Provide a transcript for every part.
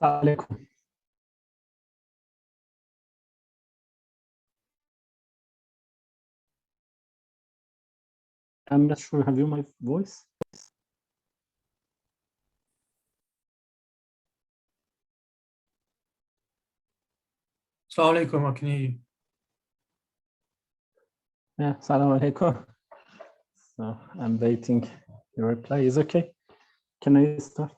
Assalamu alaikum. I'm not sure. Have you my voice? Assalamu alaikum, I can hear you. Yeah, assalamu alaikum. So I'm waiting. Your reply is okay. Can I start?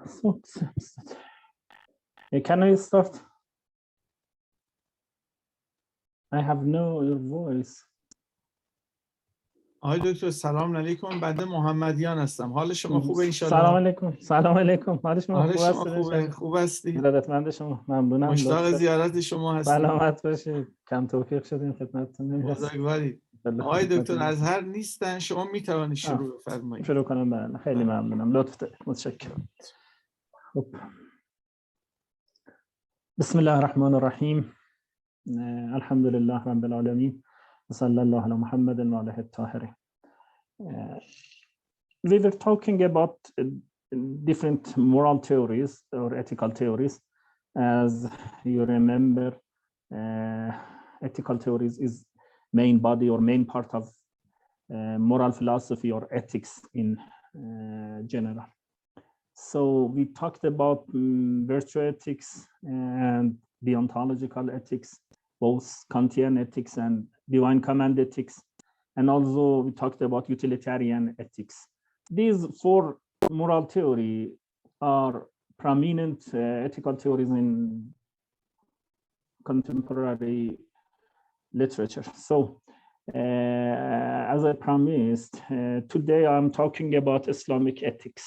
So, can I start? I have no your voice. آقای دکتر سلام علیکم، بنده محمدیان هستم. حال شما خوبه ان شاء سلام الله؟ علیکم. سلام علیکم. حال شما حال خوب شما است؟ خوبه؟ خوب هستی؟ ارادتمند شما. ممنونم. مشتاق زیارت شما هستم. سلامت باشید. کم توفیق شدیم خدمتتون میرسیم. بزرگوارید. آقای دکتر ازهر نیستن، شما میتوانید شروع بفرمایید. شروع کنم. بله خیلی ممنونم. لطف دارید. متشکرم. خب. بسم الله الرحمن الرحیم. الحمد لله رب العالمین و صلی الله علی محمد و آله الطاهرین. We were talking about different moral theories or ethical theories. As you remember, ethical theories is main body or main part of moral philosophy or ethics in general. So we talked about virtue ethics and deontological ethics, both Kantian ethics and divine command ethics. And also we talked about utilitarian ethics. These four moral theory are prominent ethical theories in contemporary literature. So as I promised, today I'm talking about Islamic ethics.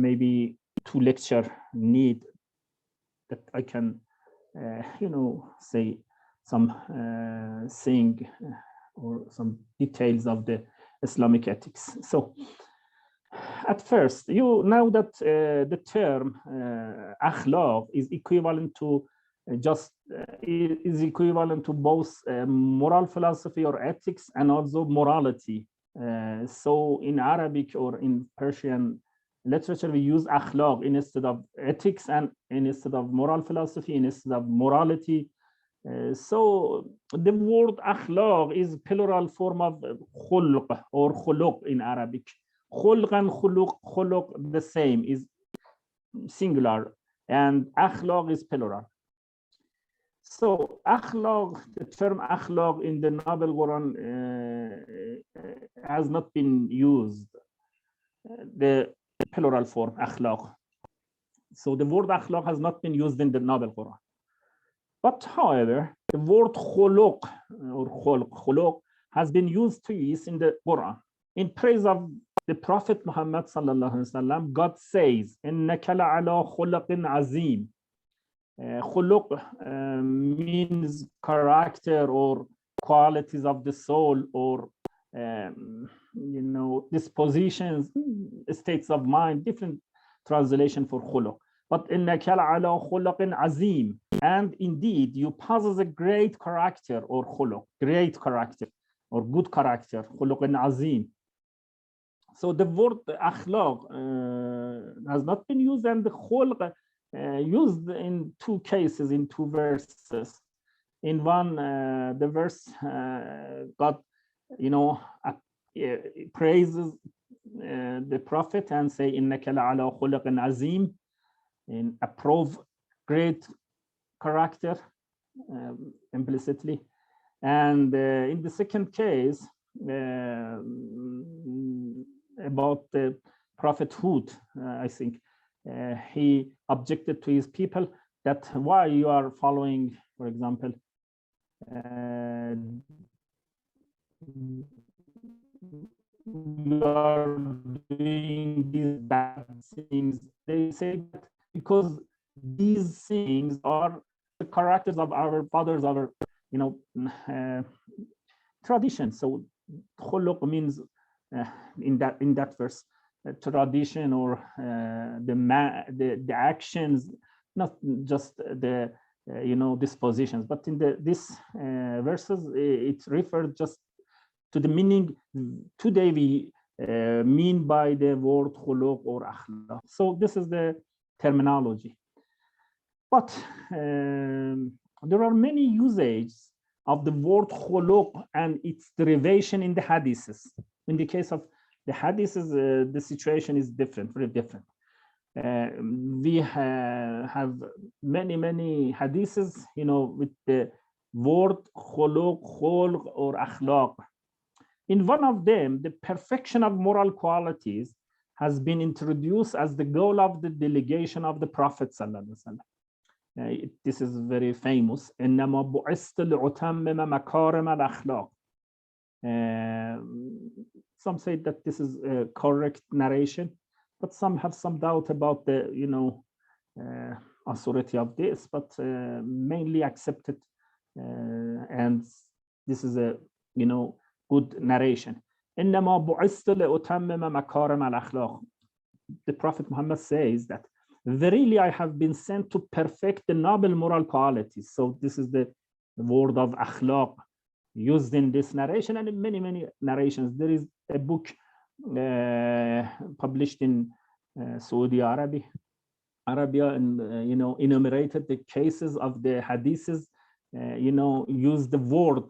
Maybe two lecture need that I can, say some thing or some details of the Islamic ethics. So at first, you know that the term akhlaq is equivalent to is equivalent to both moral philosophy or ethics and also morality. So in Arabic or in Persian literature, we use akhlaq instead of ethics and instead of moral philosophy, instead of morality. So the word akhlaq is plural form of khulq or khuluq in Arabic. Khulq and khuluq the same, is singular, and akhlaq is plural. So akhlaq, the term akhlaq in the Noble Quran has not been used, the plural form akhlaq. So the word akhlaq has not been used in the Noble Quran. But however, the word khuluq or khuluq has been used twice in the Quran. In praise of the Prophet Muhammad sallallahu alaihi wasallam, God says, "Innaka la'ala khuluqin azim." Khuluq means character or qualities of the soul or dispositions, states of mind, different translation for khuluq. But innaka la'ala khuluqin azim, and indeed you possess a great character or khuluq, great character or good character, khuluqin azim. So the word akhlaq has not been used, and the khulq used in two cases, in two verses. In one, the verse God, praises the Prophet and say, "Innaka la'ala khuluqin azim," in approve great character implicitly. And in the second case, about the prophethood, I think he objected to his people that why you are following, for example, you are doing these bad things. They say that because these things are the characters of our fathers, our tradition. So khuluq means in that verse, tradition or the actions, not just the dispositions. But in this verses, it referred just to the meaning today we mean by the word khuluq or akhlaq. So this is the terminology. But there are many usages of the word khuluq and its derivation in the hadiths. In the case of the hadiths, the situation is different, very different. We have many hadiths, with the word khuluq, khulq, or akhlaq. In one of them, the perfection of moral qualities has been introduced as the goal of the delegation of the Prophet sallallahu alaihi wasallam. This is very famous. إنما بعثت لأتمم مكارم الأخلاق. Some say that this is a correct narration, but some have some doubt about the authority of this, but mainly accepted, and this is a good narration. إنما بعثت لأتمم مكارم الأخلاق. The Prophet Muhammad says that verily I have been sent to perfect the noble moral qualities. So this is the word of akhlaq used in this narration and in many narrations. There is a book published in Saudi Arabia, and enumerated the cases of the hadiths, use the word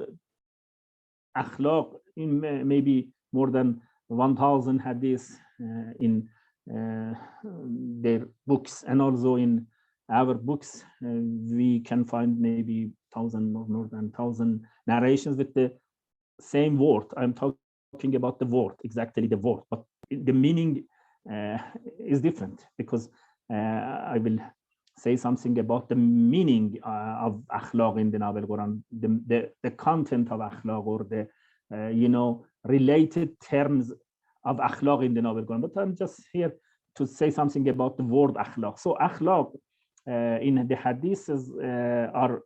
akhlaq in maybe more than 1,000 hadiths in their books, and also in our books we can find maybe 1,000 or more than 1,000 narrations with the same word. I'm talking about the word, exactly the word, but the meaning is different, because I will say something about the meaning of akhlaq in the Noble Quran, the content of akhlaq, or the related terms of akhlaq in the Noble Quran. But I'm just here to say something about the word akhlaq. So akhlaq in the hadiths are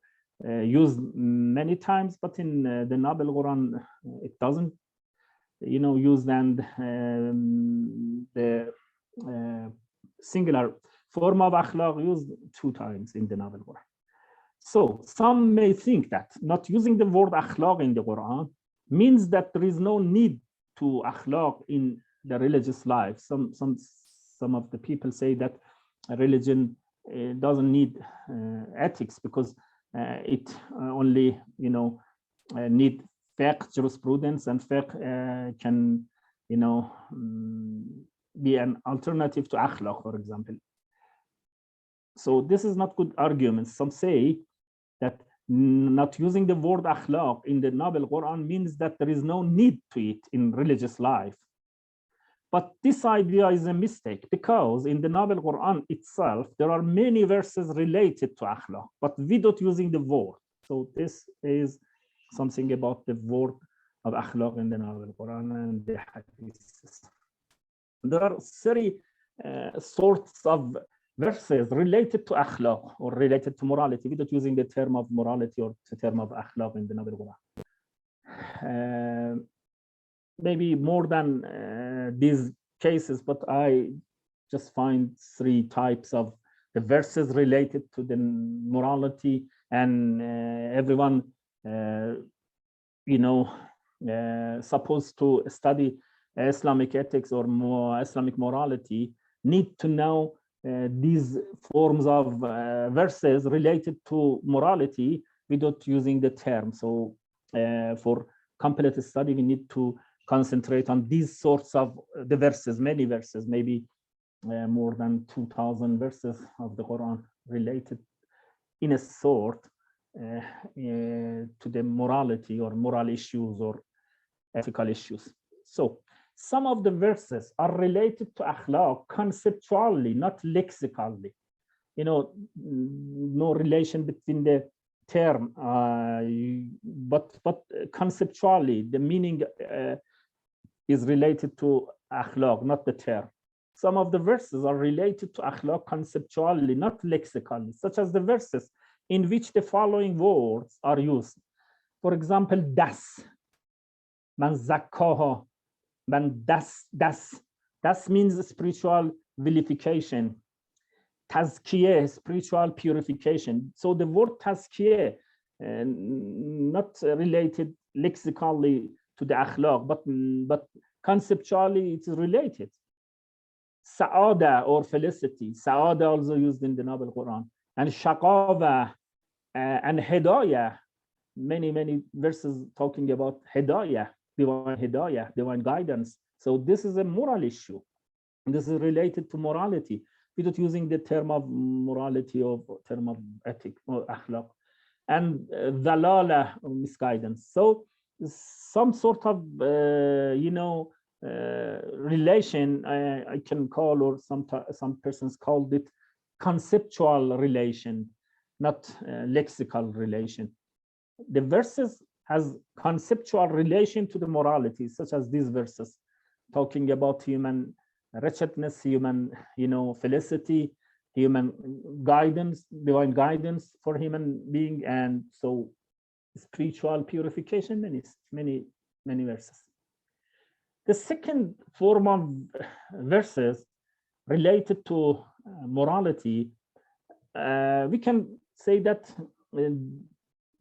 used many times, but in the Noble Quran it doesn't use, and the singular form of akhlaq used 2 times in the Noble Quran. So some may think that not using the word akhlaq in the Quran means that there is no need to akhlaq in the religious life. Some of the people say that a religion doesn't need ethics, because it only need fiqh, jurisprudence, and fiqh can be an alternative to akhlaq, for example. So this is not good argument. Some say that not using the word akhlaq in the Noble Quran means that there is no need to it in religious life. But this idea is a mistake, because in the Noble Quran itself, there are many verses related to akhlaq, but without using the word. So this is something about the word of akhlaq in the Noble Quran and the hadiths. There are 3 sorts of verses related to akhlaq, or related to morality, without using the term of morality or the term of akhlaq in the Noble Quran. Maybe more than these cases, but I just find 3 types of the verses related to the morality, and everyone supposed to study Islamic ethics or Islamic morality need to know these forms of verses related to morality without using the term. So for complete study, we need to concentrate on these sorts of the verses, many verses, maybe more than 2,000 verses of the Quran related in a sort to the morality or moral issues or ethical issues. So some of the verses are related to akhlaq conceptually, not lexically. No relation between the term, but conceptually, the meaning is related to akhlaq, not the term. Some of the verses are related to akhlaq conceptually, not lexically, such as the verses in which the following words are used. For example, das, man zakkaha, man das means spiritual vilification. tazkiyah, spiritual purification. So the word tazkiyah, not related lexically to the akhlaq, but conceptually it's related. Sa'ada or felicity, Sa'ada also used in the Noble Quran, and shaqava and hidayah, many verses talking about hidayah, divine guidance. So this is a moral issue. This is related to morality, without using the term of morality or term of ethic or akhlaq, and dalala, misguidance. So some sort of relation I can call, or some persons called it conceptual relation, not lexical relation. The verses has conceptual relation to the morality, such as these verses talking about human wretchedness, human felicity, human guidance, divine guidance for human being, and so spiritual purification, many verses. The second form of verses related to morality, we can say that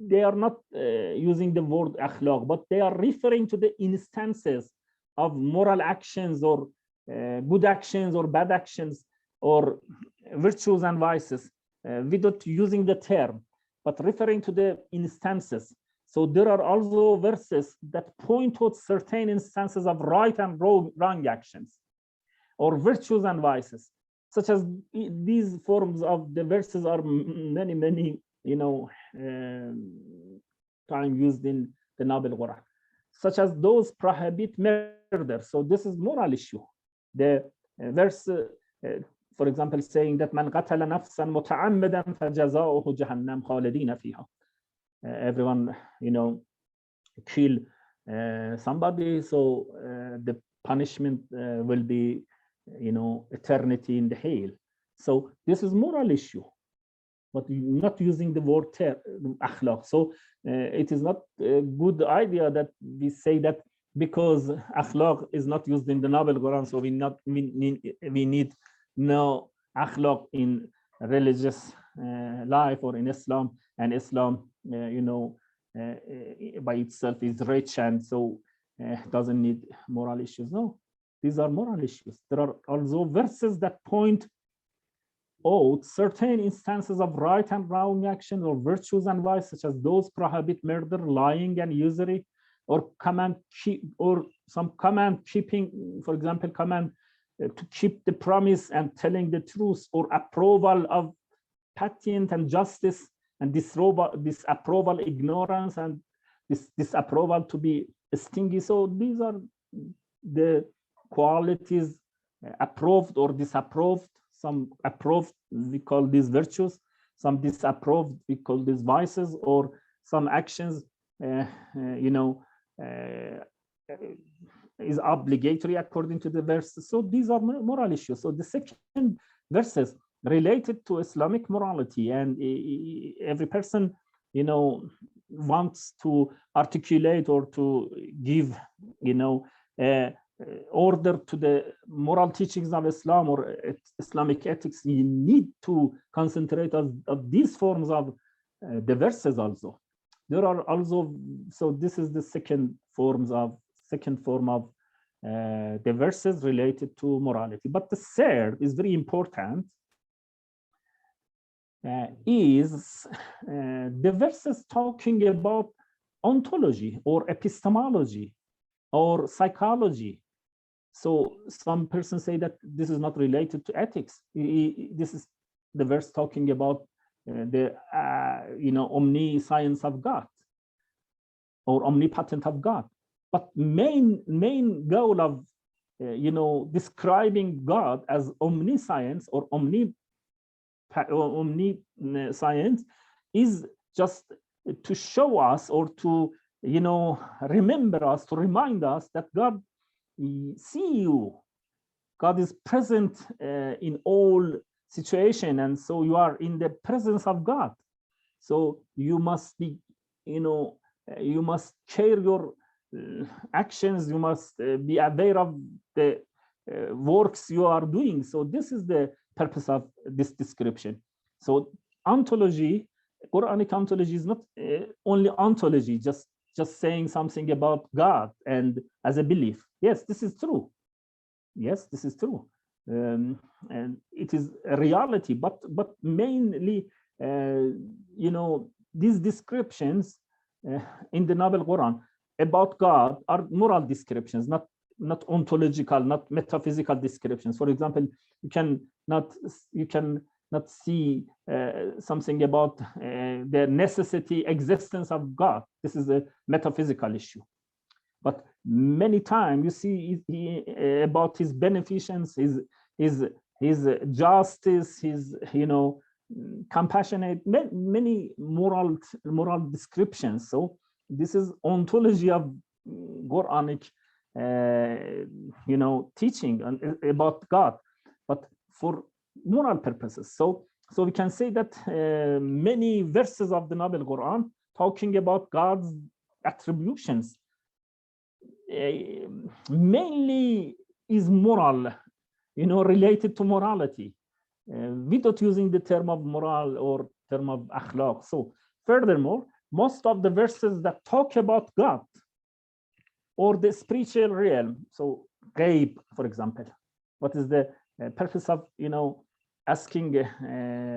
they are not using the word akhlaq, but they are referring to the instances of moral actions, or good actions or bad actions, or virtues and vices, without using the term, but referring to the instances. So there are also verses that point towards certain instances of right and wrong actions, or virtues and vices, such as these forms of the verses are many time used in the Noble Quran, such as those prohibit murder. So this is moral issue. The verse, for example, saying that man qatala nafsan muta'ammadan fajaza'uhu jahannam khalidina fiha. Everyone, kill somebody, so the punishment will be, eternity in the hell. So this is moral issue, but not using the word akhlaq. So it is not a good idea that we say that because akhlaq is not used in the Noble Quran, so we need no akhlaq in religious life or in Islam, and Islam by itself is rich, and so doesn't need moral issues. No, these are moral issues. There are also verses that point out certain instances of right and wrong action, or virtues and vices, such as those prohibit murder, lying, and usury, or some command keeping, for example, command to keep the promise and telling the truth, or approval of patent and justice, and disapproval ignorance, and disapproval to be extinguished. So these are the qualities approved or disapproved. Some approved, we call these virtues. Some disapproved, we call these vices, or some actions is obligatory according to the verses. So these are moral issues. So the second verses related to Islamic morality, and every person wants to articulate or to give order to the moral teachings of Islam or Islamic ethics. You need to concentrate on these forms of the verses also. There are also, so this is the second form of the verses related to morality. But the third is very important, is the verses talking about ontology or epistemology or psychology. So some persons say that this is not related to ethics. This is the verse talking about the omniscience of God or omnipotent of God. But main goal of describing God as omniscience or omniscience is just to show us, or to remember us, to remind us that God see you. God is present in all situation, and so you are in the presence of God. So you must be, you must share your actions. You must be aware of the works you are doing. So this is the purpose of this description. So ontology, Quranic ontology is not only ontology, just saying something about God and as a belief. Yes, this is true. Yes, this is true. And it is a reality, but mainly, these descriptions in the Noble Quran about God are moral descriptions, not ontological, not metaphysical descriptions. For example, you can not see something about the necessity, existence of God. This is a metaphysical issue. But many times you see about his beneficence, his justice, his compassionate, many moral descriptions. So this is ontology of Quranic teaching about God, but for moral purposes. So we can say that many verses of the Noble Quran talking about God's attributions mainly is moral, related to morality, without using the term of moral or term of akhlaq. So furthermore, most of the verses that talk about God or the spiritual realm, so ghaib, for example, what is the purpose of asking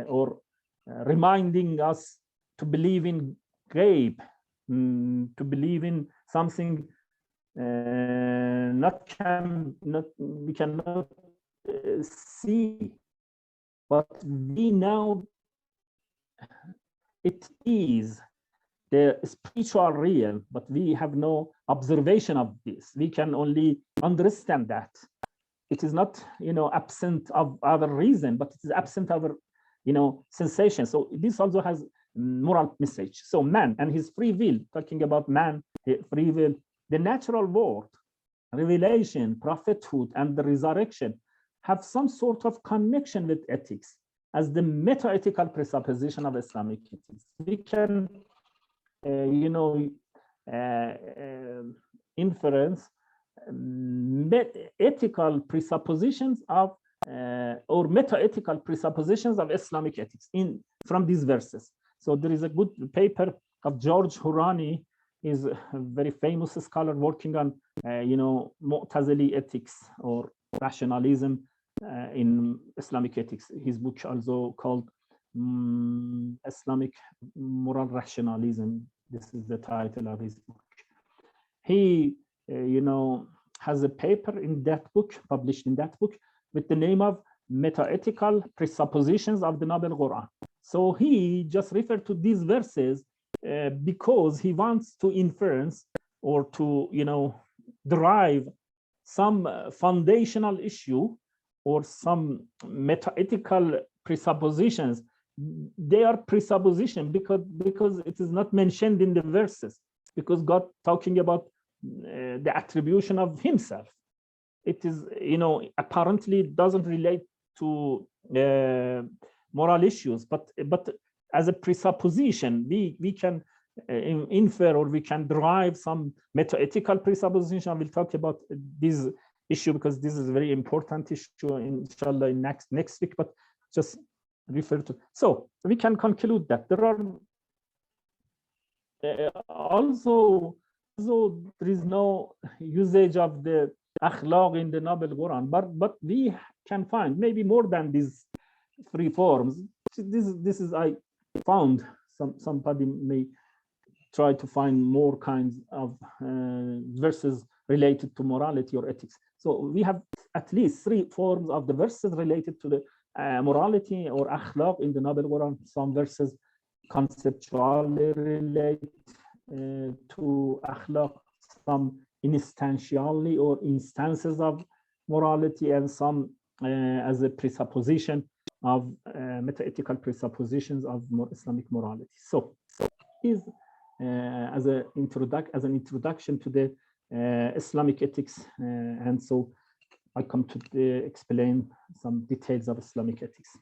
or reminding us to believe in ghaib, to believe in something we cannot see, but we know it is the spiritual realm, but we have no observation of this. We can only understand that it is not absent of other reason, but it is absent of sensation. So this also has moral message. So man and his free will, talking about man, free will, the natural world, revelation, prophethood, and the resurrection have some sort of connection with ethics as the meta-ethical presupposition of Islamic ethics. We can, inference ethical presuppositions of or meta-ethical presuppositions of Islamic ethics from these verses. So there is a good paper of George Hurani, is a very famous scholar working on, Mu'tazili ethics or rationalism in Islamic ethics. His book also called Islamic Moral Rationalism. This is the title of his book. He, has a paper in that book, published in that book, with the name of Meta-ethical Presuppositions of the Noble Quran. So he just referred to these verses because he wants to inference or to, derive some foundational issue or some meta-ethical presuppositions. They are presupposition because it is not mentioned in the verses, because God talking about the attribution of himself. It is, apparently doesn't relate to moral issues, but as a presupposition, we can infer or we can derive some meta-ethical presupposition. I will talk about this issue because this is a very important issue, inshallah, in next week, but just refer to. So we can conclude that there are also there is no usage of the akhlaq in the Noble Quran, but we can find maybe more than these three forms. This is I found. Somebody may try to find more kinds of verses related to morality or ethics. So we have at least three forms of the verses related to the morality or akhlaq in the Noble Quran. Some verses conceptually relate to akhlaq, some instantially or instances of morality, and some as a presupposition of meta-ethical presuppositions of Islamic morality. So is as an introduction to the Islamic ethics, and so I come to explain some details of Islamic ethics.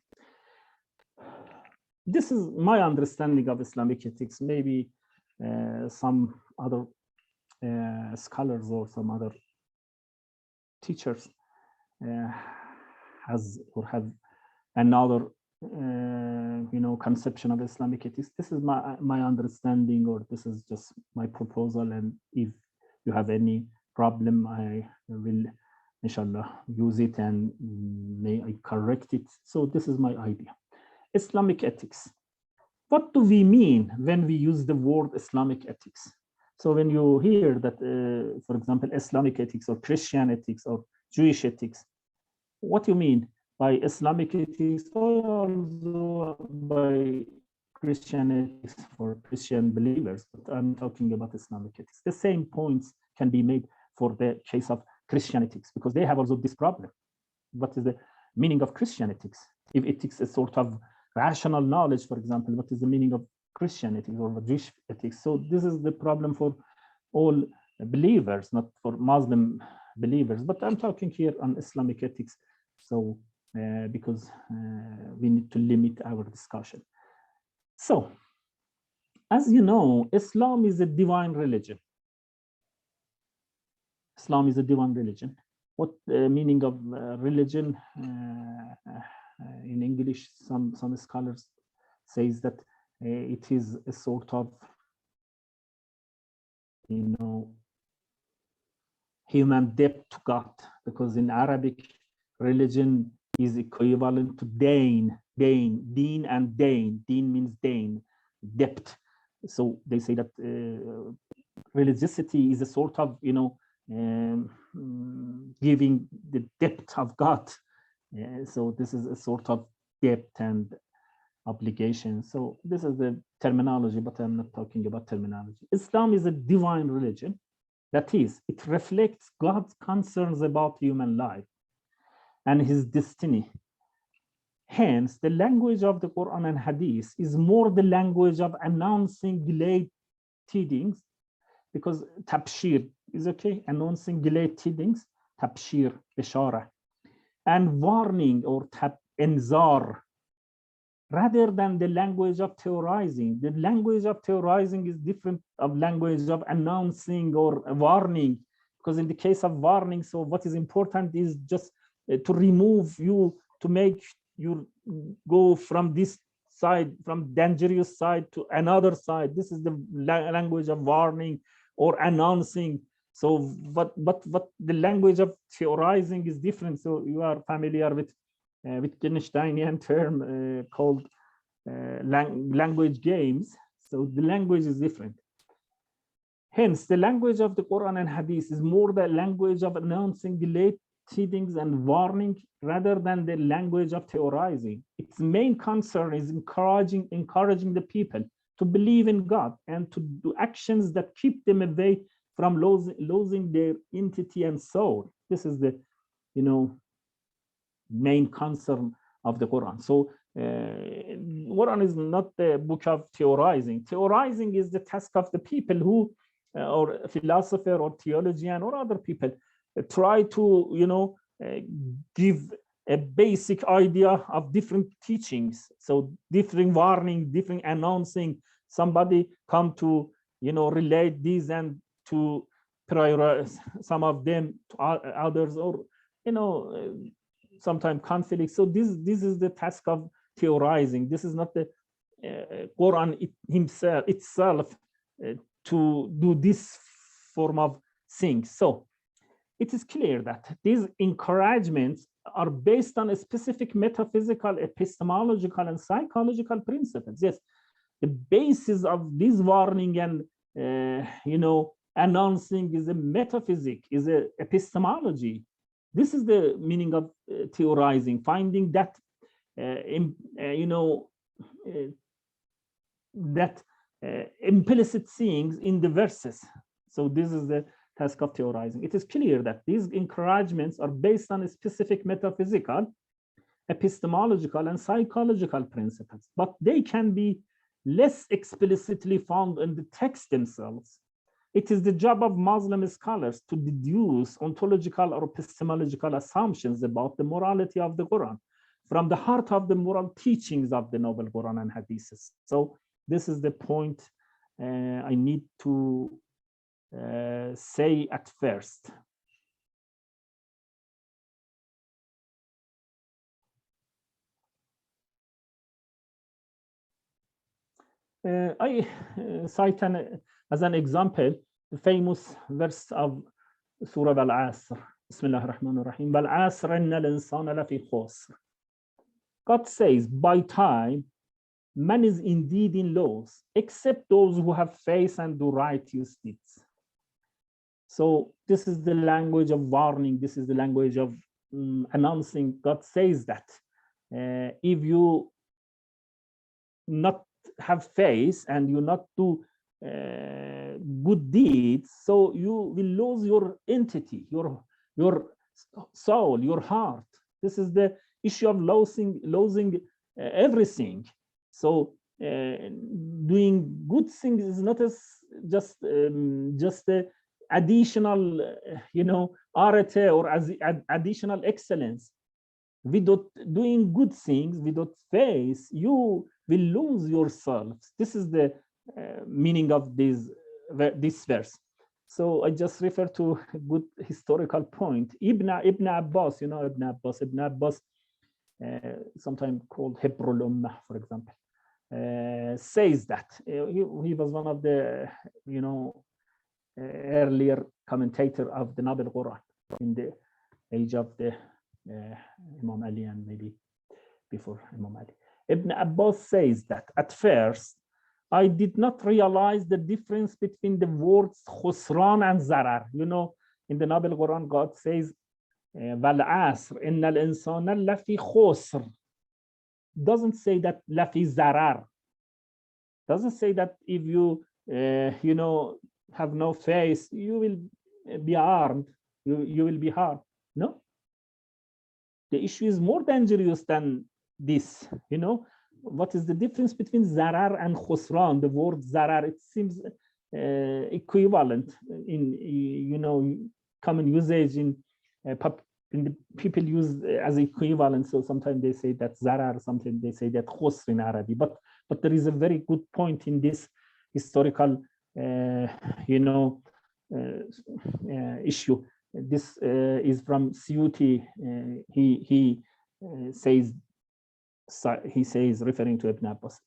This is my understanding of Islamic ethics. Maybe some other scholars or some other teachers have another conception of Islamic ethics. This is my understanding, or this is just my proposal, and if you have any problem, I will inshallah use it and may I correct it. So this is my idea. Islamic ethics. What do we mean when we use the word Islamic ethics? So when you hear that, for example, Islamic ethics or Christian ethics or Jewish ethics, what do you mean by Islamic ethics, or also by Christian ethics for Christian believers? But I'm talking about Islamic ethics. The same points can be made for the case of Christian ethics, because they have also this problem. What is the meaning of Christian ethics? If ethics is sort of rational knowledge, for example, what is the meaning of Christian ethics or Jewish ethics? So this is the problem for all believers, not for Muslim believers. But I'm talking here on Islamic ethics, so because we need to limit our discussion. So, as you know, Islam is a divine religion. Islam is a divine religion. What meaning of religion? In English, some scholars says that it is a sort of, human debt to God, because in Arabic, religion is equivalent to deen and dain. Deen means dain, debt. So they say that religiosity is a sort of, giving the debt of God. So this is a sort of debt and obligation. So this is the terminology, but I'm not talking about terminology. Islam is a divine religion. That is, it reflects God's concerns about human life and his destiny. Hence, the language of the Quran and Hadith is more the language of announcing delayed tidings, because tabshir is okay, announcing delayed tidings, tabshir, bishara, and warning or inzar, rather than the language of theorizing. The language of theorizing is different of language of announcing or warning, because in the case of warning, so what is important is just to remove you, to make you go from this side, from dangerous side to another side. This is the language of warning or announcing. So but the language of theorizing is different. So you are familiar with Wittgensteinian term called language games. So the language is different. Hence, the language of the Quran and Hadith is more the language of announcing delayed tidings and warning, rather than the language of theorizing. Its main concern is encouraging the people to believe in God and to do actions that keep them away from losing their entity and soul. This is the, main concern of the Quran. So Quran is not the book of theorizing. Theorizing is the task of the people who, or philosopher or theologian or other people, try to, give a basic idea of different teachings. So different warning, different announcing. Somebody come to, relate these and to prioritize some of them to others, or, sometimes conflict. So this is the task of theorizing. This is not the Quran itself to do this form of things. So it is clear that these encouragements are based on a specific metaphysical, epistemological, and psychological principles. Yes, the basis of this warning and announcing is a metaphysic, is a epistemology. This is the meaning of theorizing, finding that implicit things in the verses. So this is the task of theorizing. It is clear that these encouragements are based on a specific metaphysical, epistemological, and psychological principles, but they can be less explicitly found in the text themselves. It is the job of Muslim scholars to deduce ontological or epistemological assumptions about the morality of the Quran from the heart of the moral teachings of the Noble Quran and Hadiths. So this is the point I need to say at first. I cite as an example the famous verse of Surah Al-Asr. Bismillah ar-Rahman ar-Rahim. Wal-Asr inna al-insana lafi khusr. God says, by time, man is indeed in loss, except those who have faith and do righteous deeds. So this is the language of warning. This is the language of announcing. God says that if you not have faith and you not do good deeds, so you will lose your entity, your soul, your heart. This is the issue of losing everything. So doing good things is not as just a additional, arete or as additional excellence. Without doing good things, without faith, you will lose yourself. This is the meaning of this verse. So I just refer to a good historical point. Ibn Abbas, Ibn Abbas, sometimes called Hibrul Ummah, for example, says that he was one of the, earlier commentator of the Noble Quran in the age of the Imam Ali and maybe before Imam Ali. Ibn Abbas says that at first, I did not realize the difference between the words khusran and zarar. In the Noble Quran, God says, Wal asr inna al insana lafi khusr. Doesn't say that lafi zarar. Doesn't say that if you, have no faith, you will be harmed. You will be harmed. No. The issue is more dangerous than this. What is the difference between zarar and khusran? The word zarar, it seems equivalent in common usage in the people use as equivalent. So sometimes they say that zarar, sometimes they say that khusr in Arabic. But there is a very good point in this historical issue. This is from Suyuti. He says, referring to Ibn Abbas,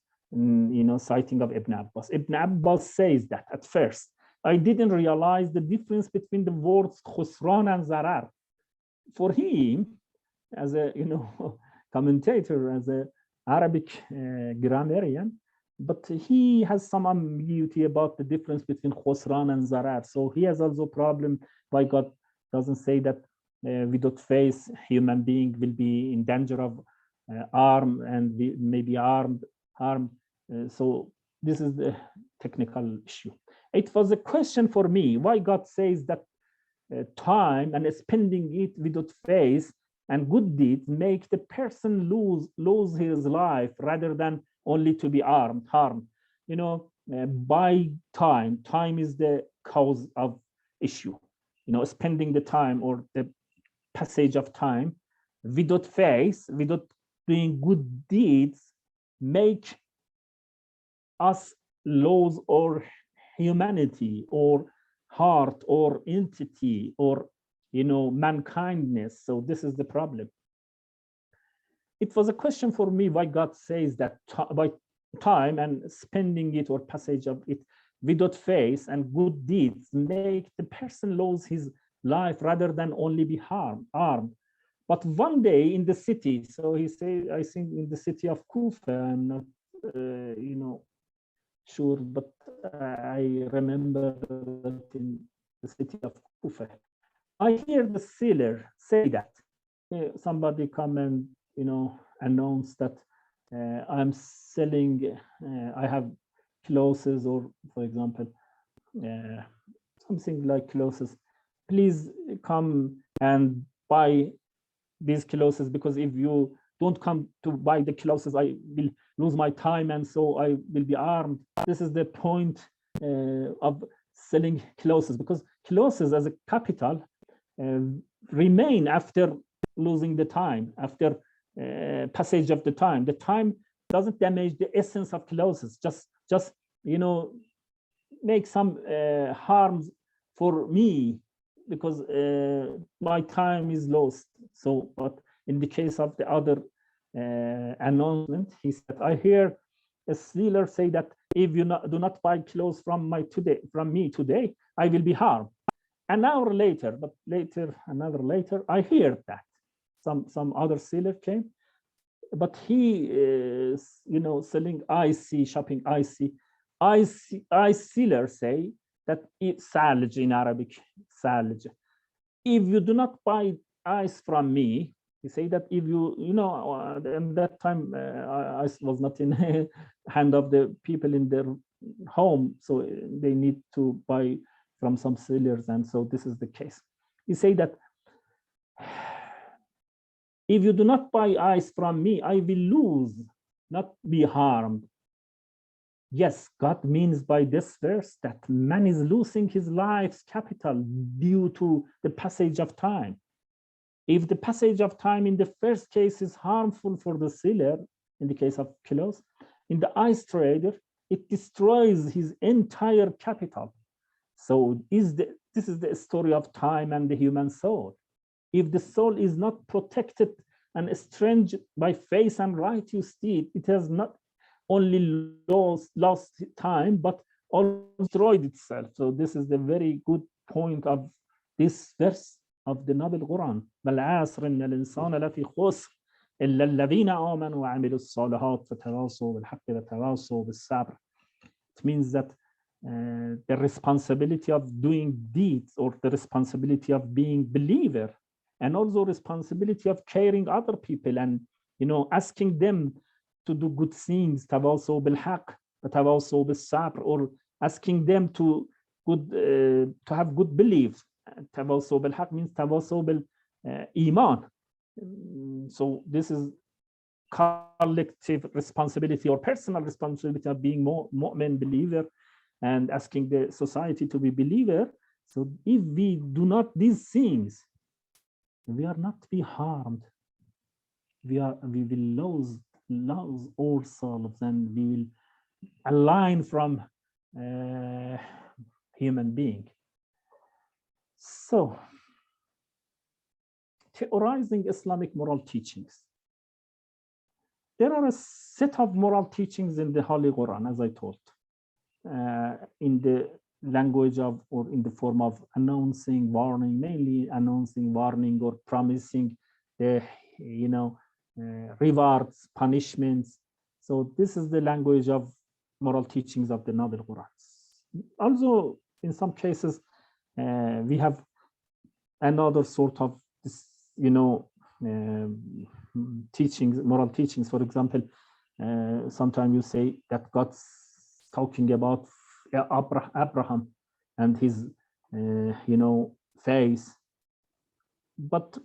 citing of Ibn Abbas. Ibn Abbas says that at first, I didn't realize the difference between the words khusran and zarar. For him, as a commentator, as an Arabic grammarian, but he has some ambiguity about the difference between khusran and zarar. So he has also a problem why God doesn't say that without faith, human being will be in danger of harm and maybe harmed. So this is the technical issue. It was a question for me why God says that time and spending it without faith and good deeds make the person lose his life rather than only to be harmed. By time is the cause of issue. Spending the time or the passage of time without faith, without doing good deeds, make us lose our humanity or heart or entity or mankindness. So this is the problem. It was a question for me why God says that by time and spending it or passage of it without faith and good deeds make the person lose his life rather than only be harmed. But one day in the city, so he said, I think in the city of Kufa, I'm not sure, but I remember that in the city of Kufa, I hear the seller say that somebody come and announce that I'm selling, I have clothes, or for example, something like clothes. Please come and buy these clothes, because if you don't come to buy the clothes, I will lose my time and so I will be harmed. This is the point of selling clothes, because clothes as a capital remain after losing the time, after passage of the time. The time doesn't damage the essence of clothes, just make some harms for me because my time is lost. So, but in the case of the other announcement, he said, I hear a seller say that if you do not buy clothes from me today, I will be harmed. An hour later, but another later, I heard that some other seller came, but he is, selling IC, shopping IC. I seller say that it's salj in Arabic, salj. If you do not buy ice from me, he say that if at that time ice was not in the hand of the people in their home, so they need to buy from some sellers, and so this is the case. He say that if you do not buy ice from me, I will lose, not be harmed. Yes, God means by this verse that man is losing his life's capital due to the passage of time. If the passage of time in the first case is harmful for the seller, in the case of clothes, in the ice trader, it destroys his entire capital. So this is the story of time and the human soul. If the soul is not protected and estranged by faith and righteous deed, it has not only lost time, but also destroyed itself. So this is the very good point of this verse of the Noble Quran. وَالْعَاصْرِ إِنَّ الْإِنسَانَ لَفِي خُسْرٍ إِلَّا الَّذِينَ آمَنُوا وَعَمِلُوا الصَّالِحَاتِ وَتَوَاصَوْا بِالْحَقِّ وَتَوَاصَوْا بِالصَّبْرِ. It means that the responsibility of doing deeds, or the responsibility of being believer, and also responsibility of caring other people and asking them to do good things, tawasaw bil haqq, tawasaw bis sabr, or asking them to have good beliefs. Tawasaw bil haqq means tawasaw bil iman. So this is collective responsibility or personal responsibility of being mu'min, believer, and asking the society to be believer. So if we do not these things, we are not be harmed. We will lose ourselves, and we will align from human being. So, theorizing Islamic moral teachings. There are a set of moral teachings in the Holy Quran, as I told, in the language of, or in the form of announcing, warning, mainly announcing, warning, or promising the, rewards, punishments. So this is the language of moral teachings of the Noble Quran. Also, in some cases, we have another sort of this, teachings, moral teachings. For example, sometimes you say that God's talking about Abraham and his, face. But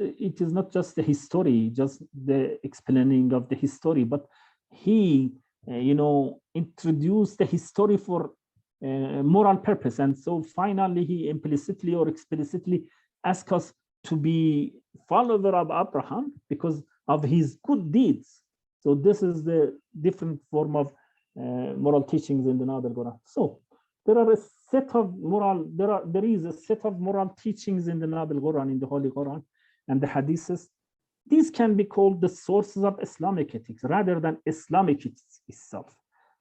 it is not just the history, just the explaining of the history, but he, introduced the history for moral purpose. And so finally, he implicitly or explicitly asks us to be follower of Abraham because of his good deeds. So this is the different form of moral teachings in the Noble Quran. So there are a set of moral, there is a set of moral teachings in the Noble Quran, in the Holy Quran and the Hadiths. These can be called the sources of Islamic ethics rather than Islamic itself.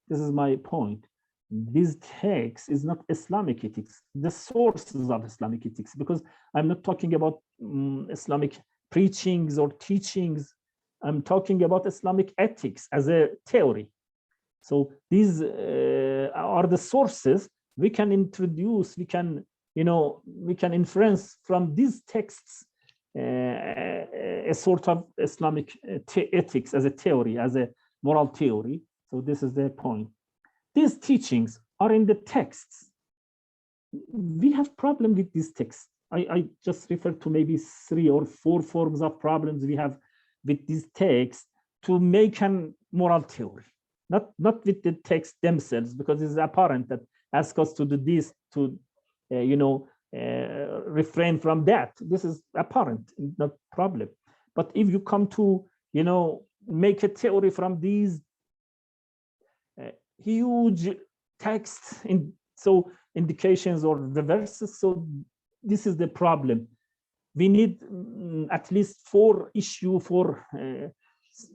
This is my point. This text is not Islamic ethics, the sources of Islamic ethics, because I'm not talking about Islamic preachings or teachings. I'm talking about Islamic ethics as a theory. So these are the sources we can introduce, we can inference from these texts a sort of Islamic ethics as a theory, as a moral theory. So this is the point. These teachings are in the texts. We have problem with these texts. I just referred to maybe 3 or 4 forms of problems we have with these texts to make a moral theory. Not with the text themselves, because it's apparent that ask us to do this, to refrain from that. This is apparent, not problem. But if you come to make a theory from these huge texts, so indications or the verses, so this is the problem. We need at least 4 issue for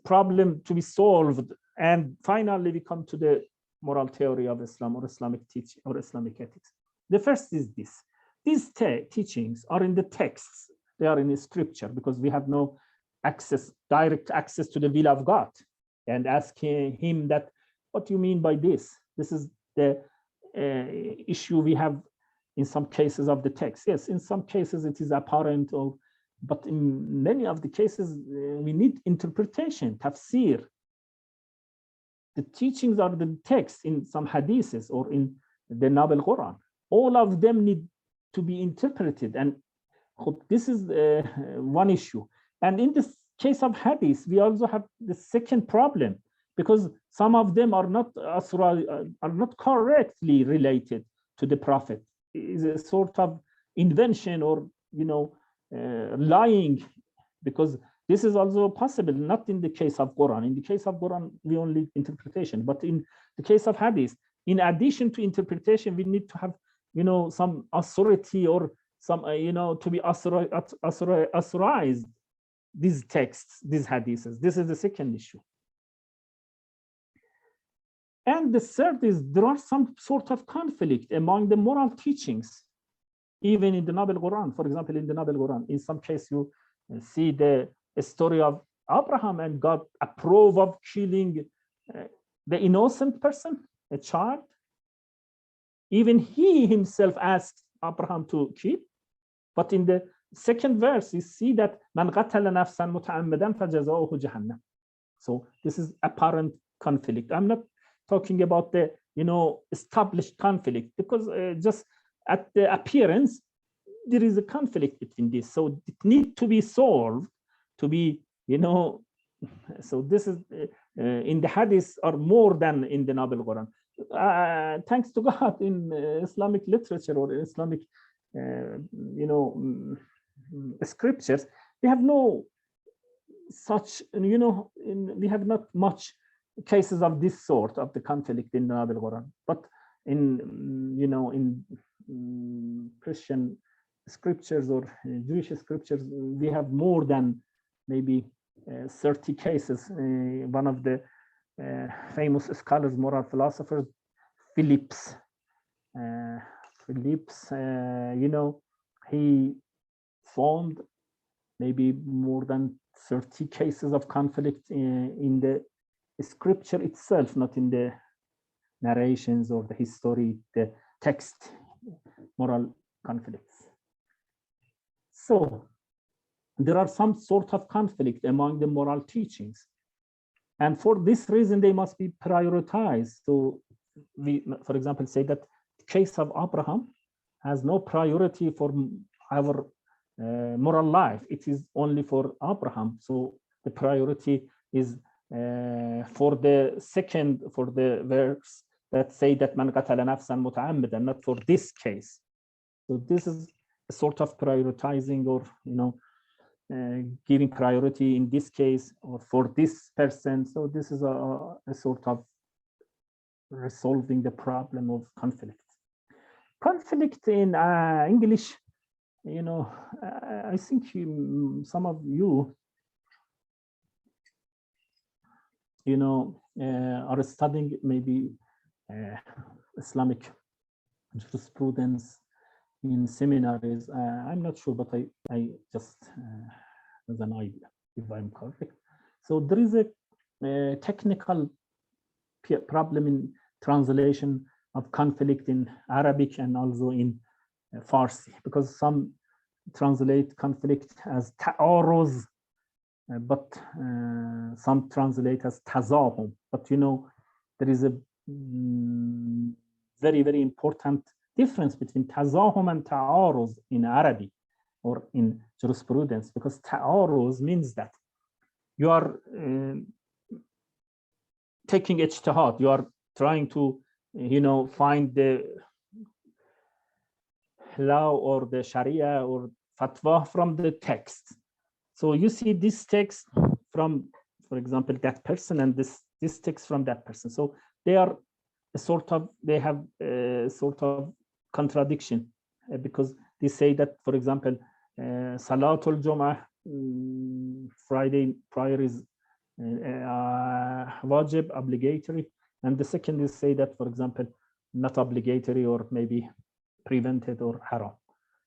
problem to be solved And finally, we come to the moral theory of Islam or Islamic teaching or Islamic ethics. The first is this. These teachings are in the texts. They are in the scripture because we have no access, direct access to the will of God. And asking him that, what do you mean by this? This is the issue we have in some cases of the text. Yes, in some cases it is apparent, but in many of the cases we need interpretation, tafsir. The teachings are the text in some hadiths or in the Noble Quran. All of them need to be interpreted, and this is one issue. And in this case of hadith, we also have the second problem, because some of them are not correctly related to the Prophet. It is a sort of invention or lying, because this is also possible, not in the case of Quran. In the case of Quran, we only interpretation, but in the case of hadith, in addition to interpretation, we need to have some authority or some to be authorized these texts, these hadiths. This is the second issue. And the third is there are some sort of conflict among the moral teachings, even in the Noble Quran. For example, in the Noble Quran, in some case you see the story of Abraham, and God approved of killing the innocent person, a child. Even he himself asked Abraham to kill. But in the second verse, you see that man qatala nafsan muta'ammadan fajaza'uhu jahannam. So this is apparent conflict. I'm not talking about the established conflict, because just at the appearance there is a conflict between this. So it needs to be solved to be so this is in the hadith or more than in the Noble Quran. Thanks to God, in Islamic literature or Islamic scriptures, we have no such we have not much cases of this sort of the conflict in the Noble Quran. But in in Christian scriptures or Jewish scriptures, we have more than maybe 30 cases. One of the famous scholars, moral philosophers, Phillips, he found maybe more than 30 cases of conflict in the scripture itself, not in the narrations or the history, the text, moral conflicts. So there are some sort of conflict among the moral teachings. And for this reason, they must be prioritized. So we, for example, say that the case of Abraham has no priority for our moral life. It is only for Abraham. So the priority is for the verse that say that man qatala nafsan muta'ammadan, not for this case. So this is a sort of prioritizing, or giving priority in this case or for this person. So this is a sort of resolving the problem of conflict. Conflict in English, I think some of you are studying maybe Islamic jurisprudence in seminaries. I'm not sure, but I just as an idea, if I'm correct. So there is a technical problem in translation of conflict in Arabic and also in Farsi, because some translate conflict as Taoros, but some translate as tazahum. But there is a very, very important difference between tazahum and ta'aruz in Arabic or in jurisprudence, because ta'aruz means that you are taking ijtihad, you are trying to find the law or the sharia or fatwa from the text. So you see this text from, for example, that person, and this text from that person. So they have a sort of contradiction, because they say that, for example, Salatul Jum'ah, Friday prayer is wajib, obligatory, and the second is say that, for example, not obligatory or maybe prevented or haram.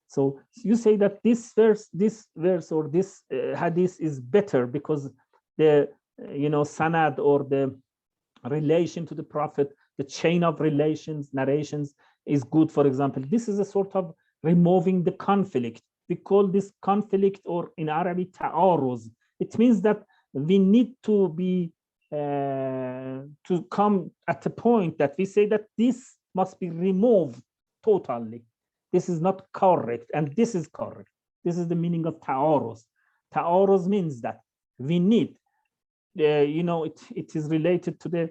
So you say that this verse or this hadith is better because the sanad or the relation to the prophet, the chain of relations, narrations is good. For example, this is a sort of removing the conflict. We call this conflict, or in Arabic, Taoros. It means that we need to be to come at a point that we say that this must be removed totally. This is not correct, and this is correct. This is the meaning of Taoros. Taoros means that we need, it is related to the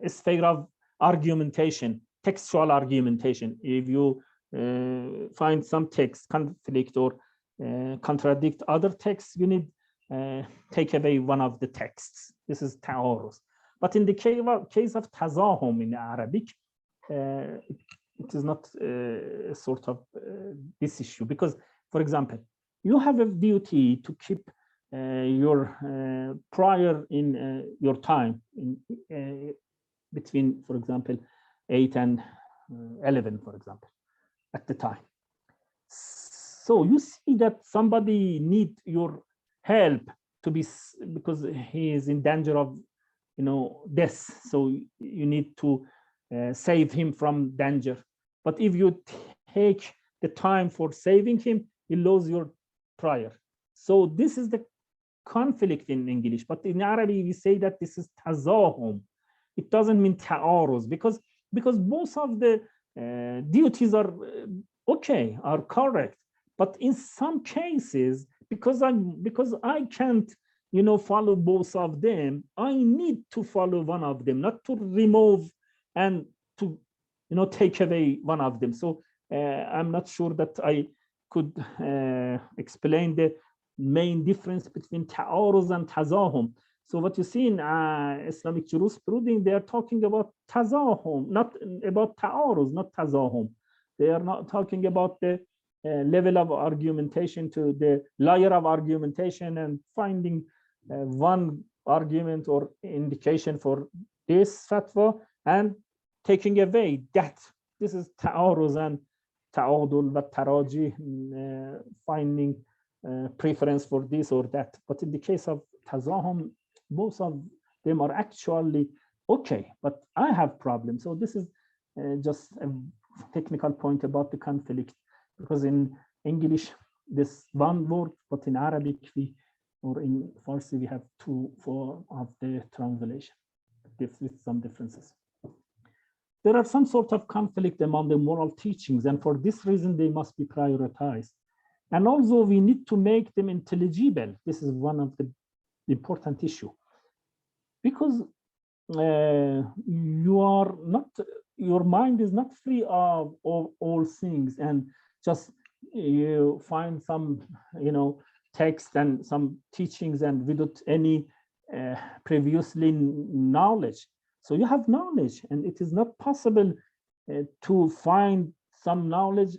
sphere of argumentation, textual argumentation. If you find some text conflict or contradict other texts, you need take away one of the texts. This is Taoros. But in the case of Tazahum in Arabic, it is not sort of this issue, because, for example, you have a duty to keep your prior in your time in between, for example, 8 and 11, for example, at the time. So you see that somebody need your help to be, because he is in danger of death, so you need to save him from danger. But if you take the time for saving him, you lose your prior. So this is the conflict in English, but in Arabic we say that this is tazahum. It doesn't mean ta'aruz, because both of the duties are okay, are correct, but in some cases, because I can't follow both of them, I need to follow one of them, not to remove and to take away one of them. So I'm not sure that I could explain the main difference between ta'aruz and tazahum. So what you see in Islamic jurisprudence, they are talking about tazahum, not about ta'aruz, not tazahum. They are not talking about the level of argumentation to the layer of argumentation and finding one argument or indication for this fatwa and taking away that. This is ta'aruz and ta'adul wa taraji, finding preference for this or that. But in the case of tazahum, both of them are actually okay, but I have problems. So this is just a technical point about the conflict, because in English this one word, but in Arabic or in Farsi we have two forms of the translation with some differences. There are some sort of conflict among the moral teachings, and for this reason they must be prioritized. And also we need to make them intelligible. This is one of the important issue, because your mind is not free of all things, and just you find some text and some teachings and without any previously knowledge. So you have knowledge, and it is not possible to find some knowledge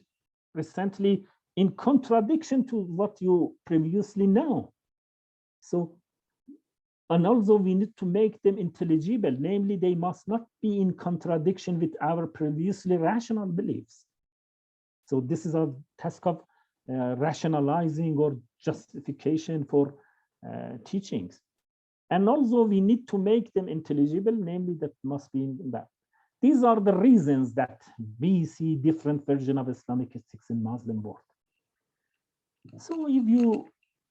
recently in contradiction to what you previously know. So, and also we need to make them intelligible, namely they must not be in contradiction with our previously rational beliefs. So this is a task of rationalizing or justification for teachings. And also we need to make them intelligible, namely that must be in that. These are the reasons that we see different versions of Islamic ethics in Muslim world. So if you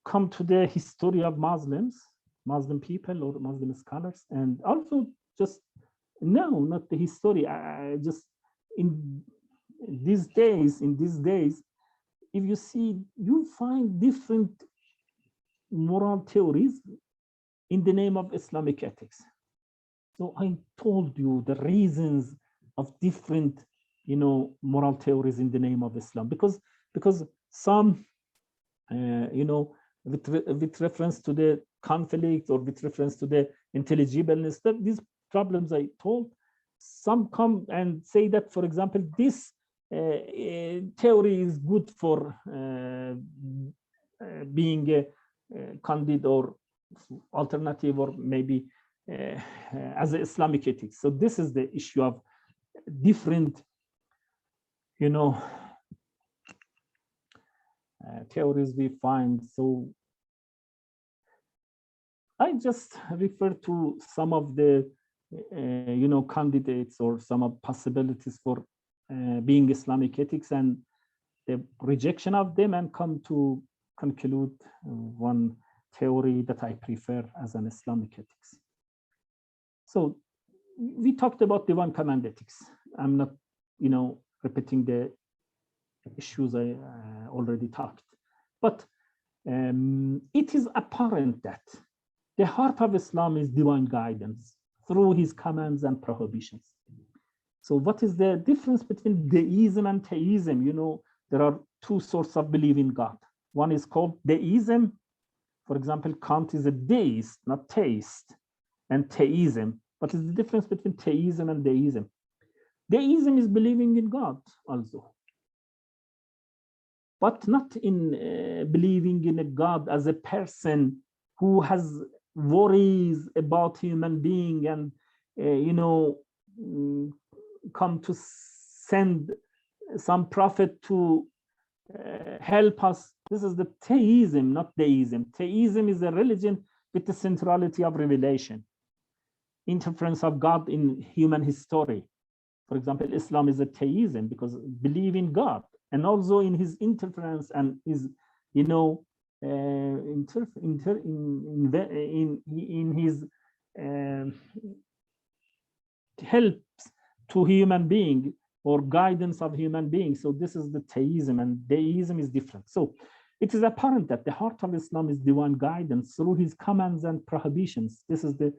come to the history of Muslims, Muslim people or Muslim scholars, and also just not the history, just in these days, if you see, you find different moral theories in the name of Islamic ethics. So I told you the reasons of different, moral theories in the name of Islam, because some, with reference to the conflict or with reference to the intelligibleness, that these problems I told, some come and say that, for example, this theory is good for being a candid or alternative or maybe as an Islamic ethics. So this is the issue of different, theories we find. So I just refer to some of the, candidates or some of possibilities for being Islamic ethics and the rejection of them, and come to conclude one theory that I prefer as an Islamic ethics. So we talked about divine command ethics. I'm not, repeating the issues I already talked, but it is apparent that the heart of Islam is divine guidance through his commands and prohibitions. So what is the difference between deism and theism? There are two sorts of belief in God. One is called deism. For example, Kant is a deist, not theist, and theism. What is the difference between theism and deism? Deism is believing in God also, but not in believing in a God as a person who has worries about human being and, come to send some prophet to help us. This is the theism, not deism. Theism is a religion with the centrality of revelation, interference of God in human history. For example, Islam is a theism because believe in God and also in his interference and his, in his helps to human being or guidance of human beings. So this is the theism, and deism is different. So it is apparent that the heart of Islam is divine guidance through his commands and prohibitions. This is the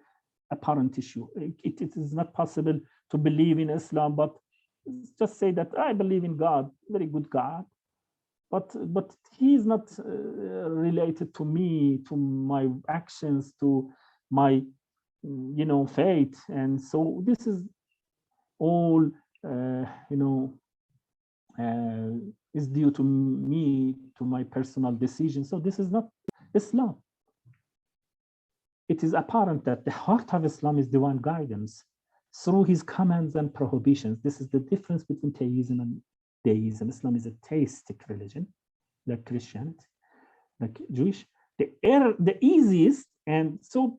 apparent issue. It is not possible to believe in Islam, but just say that I believe in God, very good God, but he is not related to me, to my actions, to my faith. And so this is all is due to me, to my personal decision. So this is not Islam. It is apparent that the heart of Islam is divine guidance through his commands and prohibitions. This is the difference between theism and deism. Islam is a theistic religion, like Christianity, like Jewish. The easiest, and so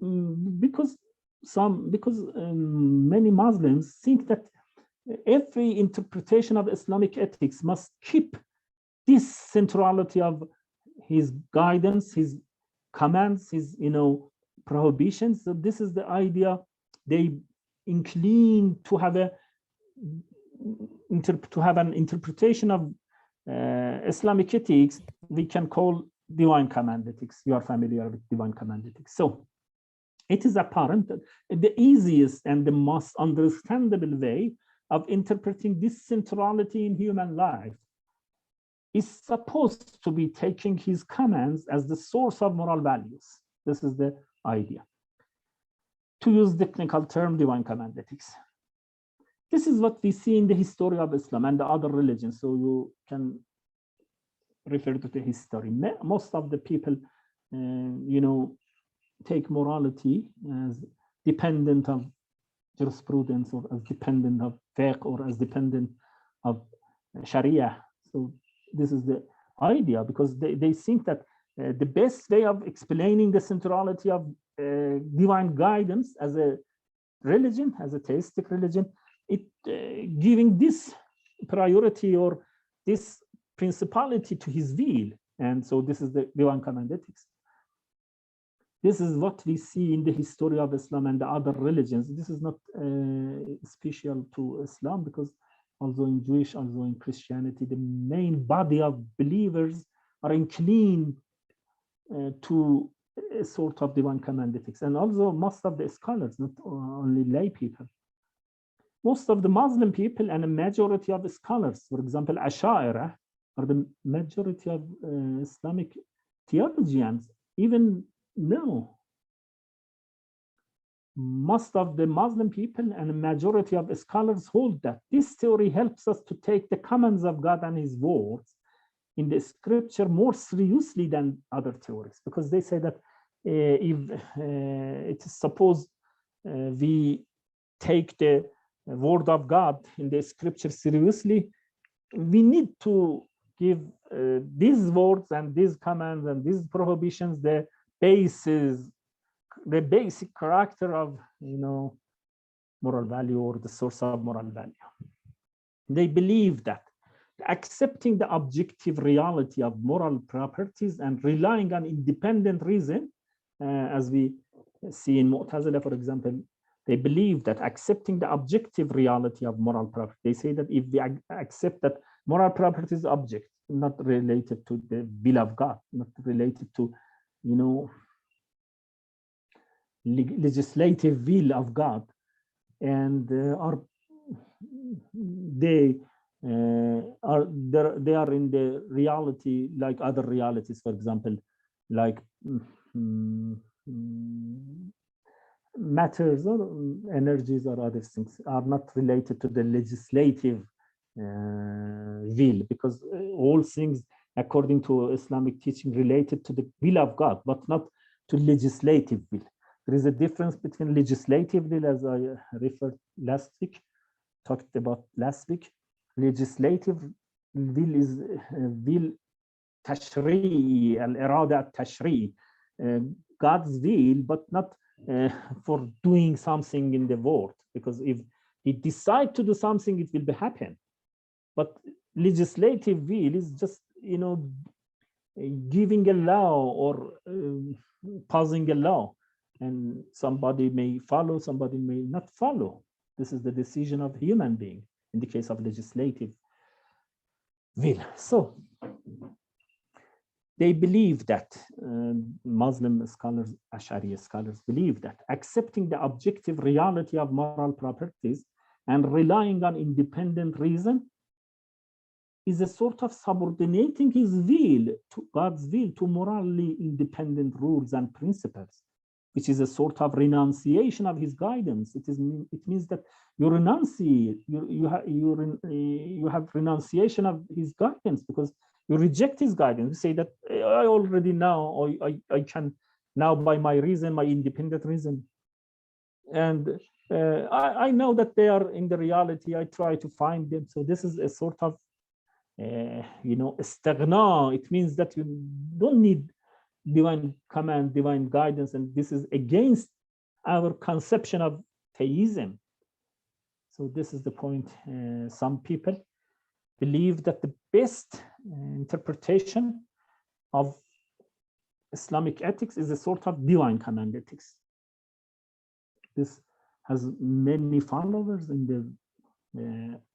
because many Muslims think that every interpretation of Islamic ethics must keep this centrality of his guidance, his commands, his prohibitions. So this is the idea they incline to have an interpretation of Islamic ethics we can call divine command ethics. You are familiar with divine command ethics. So it is apparent that the easiest and the most understandable way of interpreting this centrality in human life is supposed to be taking his commands as the source of moral values. This is the idea. To use the technical term, divine command ethics. This is what we see in the history of Islam and the other religions. So you can refer to the history. Most of the people, take morality as dependent of jurisprudence, or as dependent of fiqh, or as dependent of Sharia. So this is the idea, because they think that the best way of explaining the centrality of divine guidance as a religion, as a theistic religion, giving this priority or this principality to his will. And so this is the divine command ethics. This is what we see in the history of Islam and the other religions. This is not special to Islam, because also in Jewish, also in Christianity, the main body of believers are inclined to a sort of divine command ethics. And also most of the scholars, not only lay people, most of the Muslim people and a majority of the scholars, for example, Asha'ira, are the majority of Islamic theologians. Even now, most of the Muslim people and a majority of the scholars hold that this theory helps us to take the commands of God and his words in the scripture more seriously than other theories, because they say that if it is supposed we take the word of God in the scripture seriously, we need to give these words and these commands and these prohibitions the basis, the basic character of, you know, moral value or the source of moral value. They believe that accepting the objective reality of moral properties and relying on independent reason, as we see in Mu'tazila, for example, they believe that accepting the objective reality of moral property, they say that if we accept that moral property is object, not related to the will of God, not related to, you know, legislative will of God, and they are in the reality like other realities, for example, like matters or energies or other things are not related to the legislative will, because all things according to Islamic teaching related to the will of God, but not to legislative will. There is a difference between legislative will, as I referred last week, talked about last week. Legislative will is will tashri', al-irada tashri', God's will, but not for doing something in the world, because if he decides to do something, it will be happen. But legislative will is just, you know, giving a law or passing a law, and somebody may follow, somebody may not follow. This is the decision of human being in the case of legislative will. So they believe that, Muslim scholars, Ash'ari scholars believe that accepting the objective reality of moral properties and relying on independent reason is a sort of subordinating his will to God's will to morally independent rules and principles, which is a sort of renunciation of his guidance. It means that you renunciate, you have renunciation of his guidance, because you reject his guidance. You say that I already know, or I can now by my reason, my independent reason, and I know that they are in the reality. I try to find them. So this is a sort of you know, istighna. It means that you don't need divine command, divine guidance, and this is against our conception of theism. So this is the point. Some people believe that the best interpretation of Islamic ethics is a sort of divine command ethics. This has many followers in the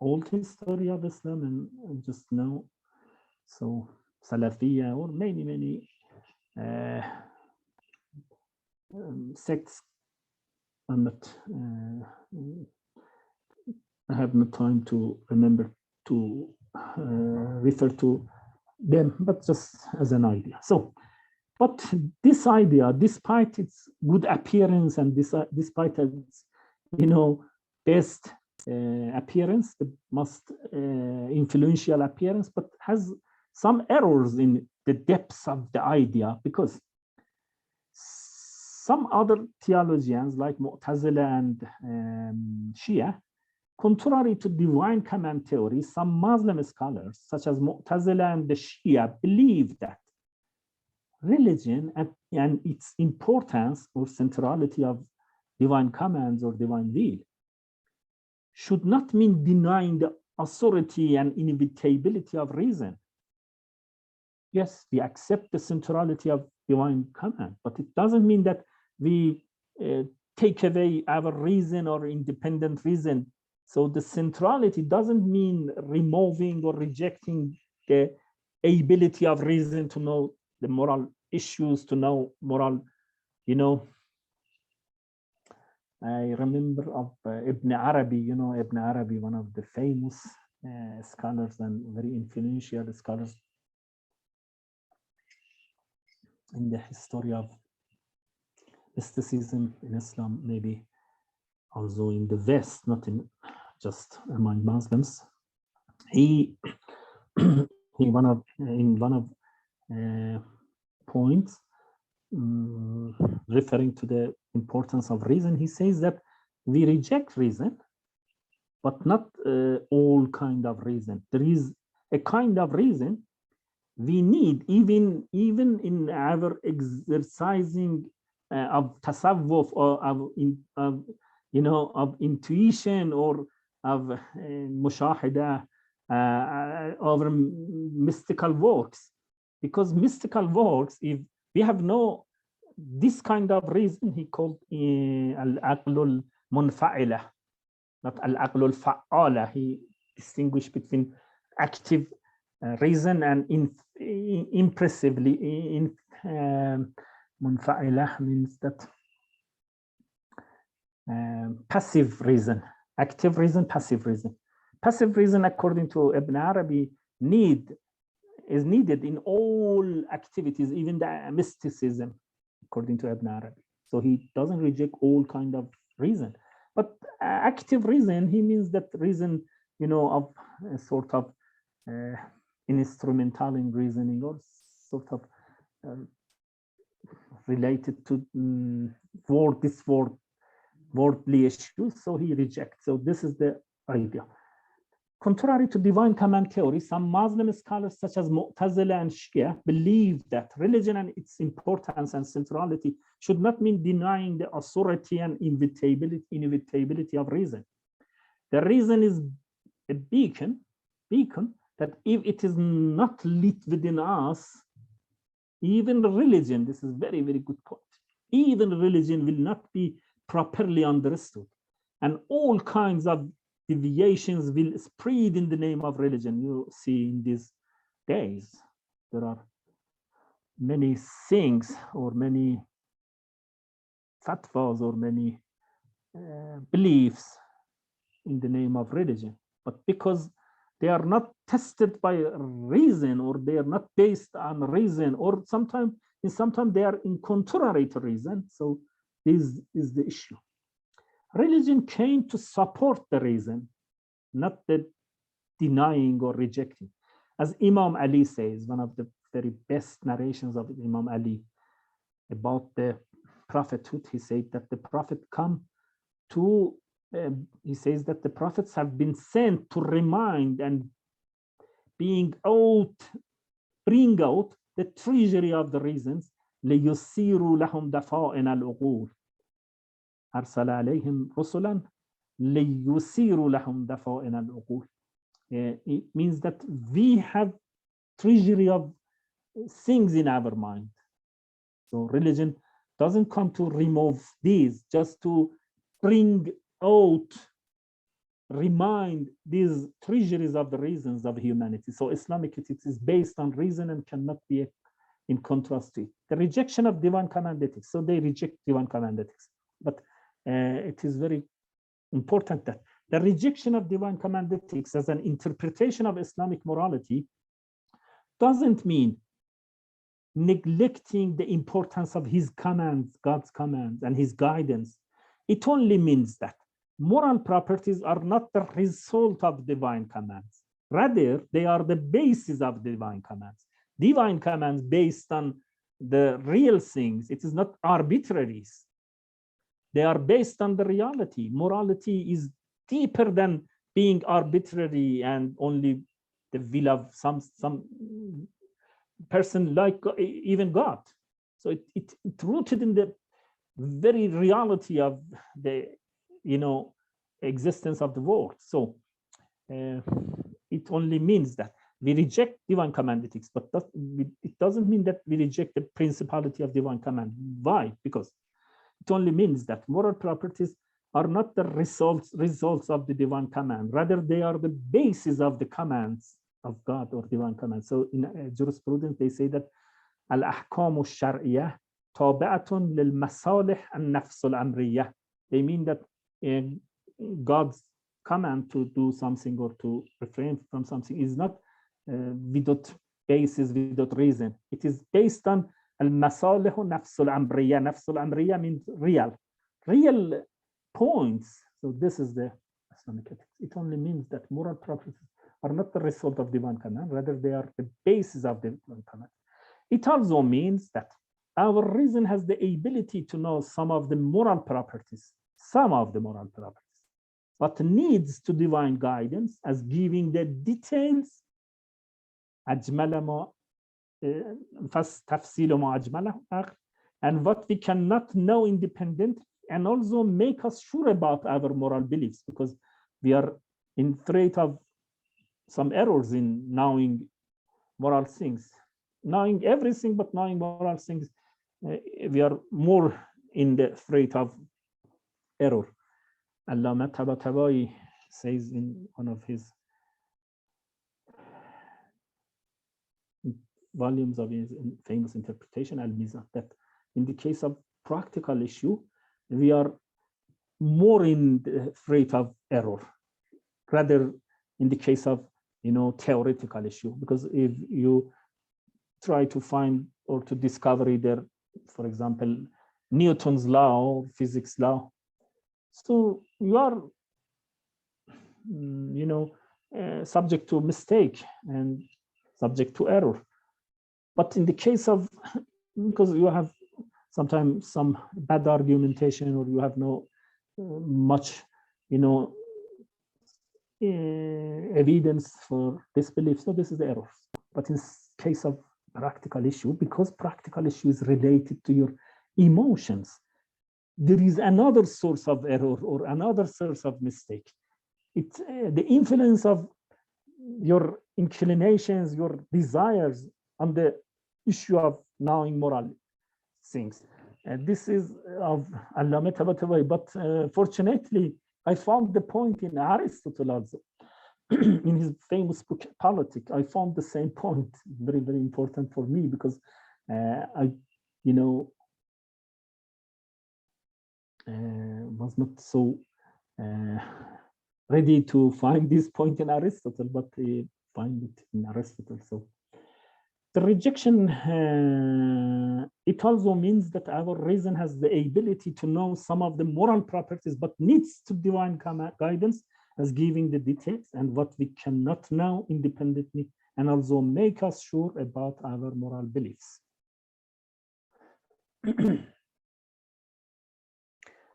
old history of Islam and just now. So Salafiyya or many sects. I'm not, I have no time to remember to refer to them, but just as an idea. So, but this idea, despite its good appearance and despite its, you know, best appearance, the most influential appearance, but has some errors in the depths of the idea, because some other theologians like Mu'tazila and Shia, contrary to divine command theory, some Muslim scholars such as Mu'tazila and the Shia believe that religion and its importance or centrality of divine commands or divine will should not mean denying the authority and inevitability of reason. Yes, we accept the centrality of divine command, but it doesn't mean that we take away our reason or independent reason. So the centrality doesn't mean removing or rejecting the ability of reason to know the moral issues, to know moral, you know. I remember of Ibn Arabi, you know, Ibn Arabi, one of the famous scholars and very influential scholars in the history of mysticism in Islam, maybe also in the West, not in just among Muslims. He in one of points, referring to the importance of reason, he says that we reject reason, but not all kind of reason. There is a kind of reason we need, even in our exercising of tasawwuf, or of intuition, or of mushahada, over mystical works. Because mystical works, if we have no this kind of reason, he called al-aqlul munfa'ila, not al-aqlul fa'ala. He distinguished between active reason and impressively munfa'ila means that passive reason, active reason, passive reason. Passive reason, according to Ibn Arabi, is needed in all activities, even the mysticism, according to Ibn Arabi. So he doesn't reject all kind of reason, but active reason, he means that reason, of a sort of instrumental in reasoning, or sort of related to worldly issues. So he rejects. So this is the idea. Contrary to divine command theory, some Muslim scholars such as Mu'tazila and Shia believe that religion and its importance and centrality should not mean denying the authority and inevitability of reason. The reason is a beacon that if it is not lit within us, even religion, this is very, very good point, even religion will not be properly understood. And all kinds of deviations will spread in the name of religion. You see in these days, there are many things, or many fatwas, or many beliefs in the name of religion. But because they are not tested by reason, or they are not based on reason, or sometimes they are in contrary to reason. So this is the issue. Religion came to support the reason, not the denying or rejecting. As Imam Ali says, one of the very best narrations of Imam Ali about the prophethood, he said that the prophet come to, he says that the prophets have been sent to remind and bring out the treasury of the reasons. لِيُسِيرُوا لَهُمْ دَفَائِنَ الْعُقُولِ أرسل عليهم رسلا ليسيروا لهم دفائن العقول. It means that we have treasury of things in our mind. So religion doesn't come to remove these, just to bring out, remind these treasuries of the reasons of humanity. So Islamic ethics is based on reason and cannot be in contrast to it. The rejection of divine command ethics. So they reject divine command ethics. But it is very important that the rejection of divine command ethics as an interpretation of Islamic morality doesn't mean neglecting the importance of his commands, God's commands, and his guidance. It only means that moral properties are not the result of divine commands. Rather, they are the basis of divine commands. Divine commands based on the real things. It is not arbitraries. They are based on the reality. Morality is deeper than being arbitrary and only the will of some person, like even God. So it's rooted in the very reality of the existence of the world. So it only means that we reject divine command ethics, but it doesn't mean that we reject the principality of divine command. Why? Because it only means that moral properties are not the results of the divine command. Rather, they are the basis of the commands of God or divine commands. So in jurisprudence, they say that al-ahkam al-shar'iyyah tabi'atun lil-masalih an-nafs al-amriyyah. They mean that God's command to do something or to refrain from something is not without basis, without reason. It is based on al-masalih nafs al-amriyyah. Nafs al-amriyyah means real points. So this is the Islamic ethics. It only means that moral properties are not the result of divine command, rather they are the basis of the divine command. It also means that our reason has the ability to know some of the moral properties, but needs to divine guidance as giving the details and what we cannot know independently, and also make us sure about our moral beliefs, because we are in threat of some errors in knowing moral things. Knowing everything, but knowing moral things, we are more in the threat of error. Allama Tabatabai says in one of his volumes of his famous interpretation, Al-Mizan, that in the case of practical issue, we are more in the threat of error, rather in the case of theoretical issue, because if you try to find or to discover either, for example, Newton's law or physics law, so you are subject to mistake and subject to error. But in the case of, because you have sometimes some bad argumentation, or you have no much evidence for disbelief, so this is the error. But in case of practical issue, because practical issue is related to your emotions, there is another source of error or another source of mistake. It's the influence of your inclinations, your desires on the issue of knowing moral things. And this is of Allama Tabatabai, but fortunately, I found the point in Aristotle also. In his famous book, Politics, I found the same point, very, very important for me, because I was not so ready to find this point in Aristotle, but I find it in Aristotle. So the rejection, it also means that our reason has the ability to know some of the moral properties, but needs to divine guidance as giving the details and what we cannot know independently, and also make us sure about our moral beliefs.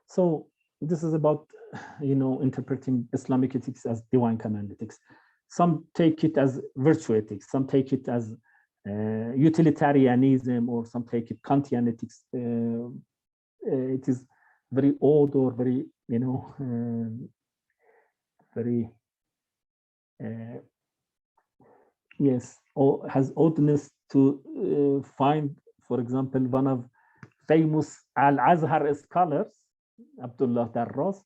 So this is about, interpreting Islamic ethics as divine command ethics. Some take it as virtue ethics, some take it as utilitarianism, or some take it Kantian ethics. It is very odd, or very, very, yes, or has oddness to find, for example, one of famous Al-Azhar scholars, Abdullah Darras,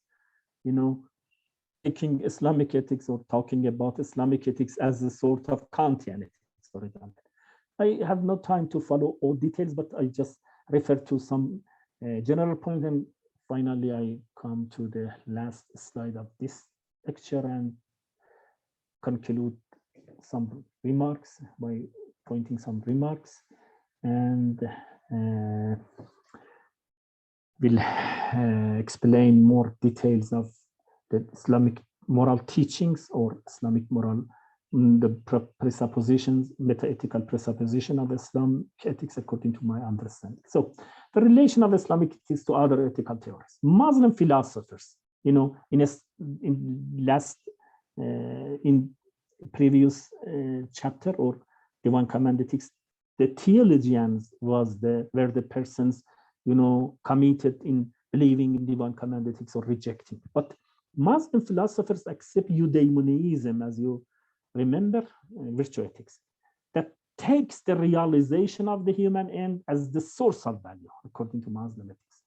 taking Islamic ethics or talking about Islamic ethics as a sort of Kantian ethics, for example. I have no time to follow all details, but I just refer to some general point, and finally I come to the last slide of this lecture and conclude some remarks by pointing some remarks, and will explain more details of the Islamic moral teachings, or Islamic moral, the presuppositions, meta-ethical presupposition of Islamic ethics according to my understanding. So the relation of Islamic ethics to other ethical theories. Muslim philosophers, in previous chapter, or Divine Command Ethics, the theologians were the persons, committed in believing in Divine Command Ethics or rejecting. But Muslim philosophers accept eudaimonism, as you remember, virtue ethics, that takes the realization of the human end as the source of value, according to Muslim ethics.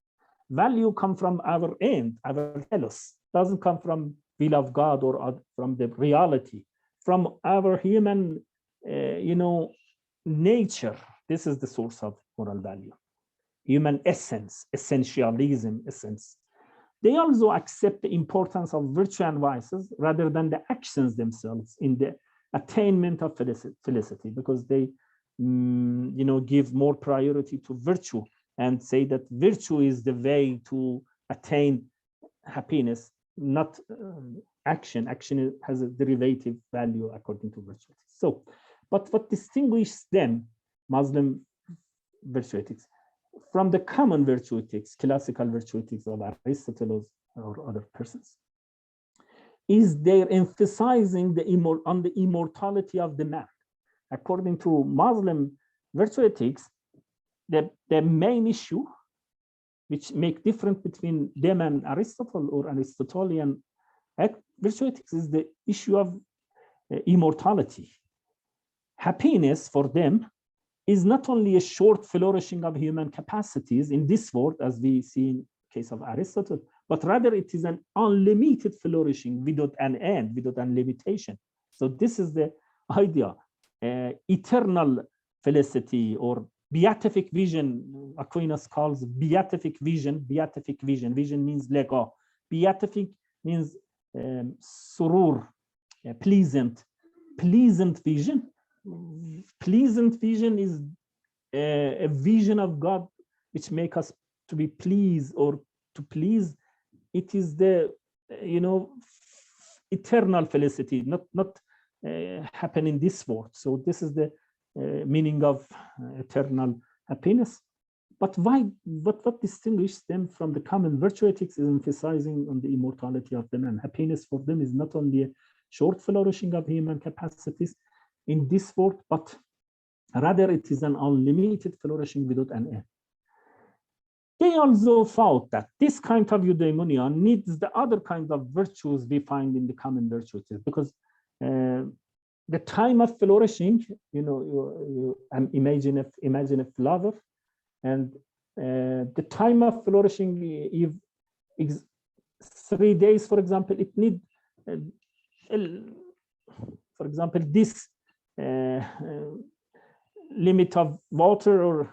Value comes from our end, our telos, doesn't come from will of God or from the reality, from our human, nature. This is the source of moral value. Human essence, essentialism, essence. They also accept the importance of virtue and vices rather than the actions themselves in the attainment of felicity, because they, give more priority to virtue and say that virtue is the way to attain happiness, not action. Action has a derivative value according to virtue ethics. So, but what distinguishes them, Muslim virtue ethics, from the common virtue ethics, classical virtue ethics of Aristotle or other persons, is they're emphasizing on the immortality of the man. According to Muslim virtue ethics, the main issue which make difference between them and Aristotle or Aristotelian virtue ethics is the issue of immortality. Happiness for them is not only a short flourishing of human capacities in this world, as we see in the case of Aristotle, but rather it is an unlimited flourishing without an end, without an limitation. So this is the idea, eternal felicity or beatific vision. Aquinas calls beatific vision, beatific vision. Vision means lego. Beatific means surur, pleasant vision. Pleasant vision is a vision of God which make us to be pleased or to please. It is the eternal felicity, not happen in this world. So this is the meaning of eternal happiness. But why? What distinguishes them from the common virtue ethics is emphasizing on the immortality of the man. Happiness for them is not only a short flourishing of human capacities in this world, but rather it is an unlimited flourishing without an end. They also thought that this kind of eudaimonia needs the other kinds of virtues we find in the common virtues, because the time of flourishing, you imagine a flower, and the time of flourishing, if 3 days, for example, it need, for example, this limit of water or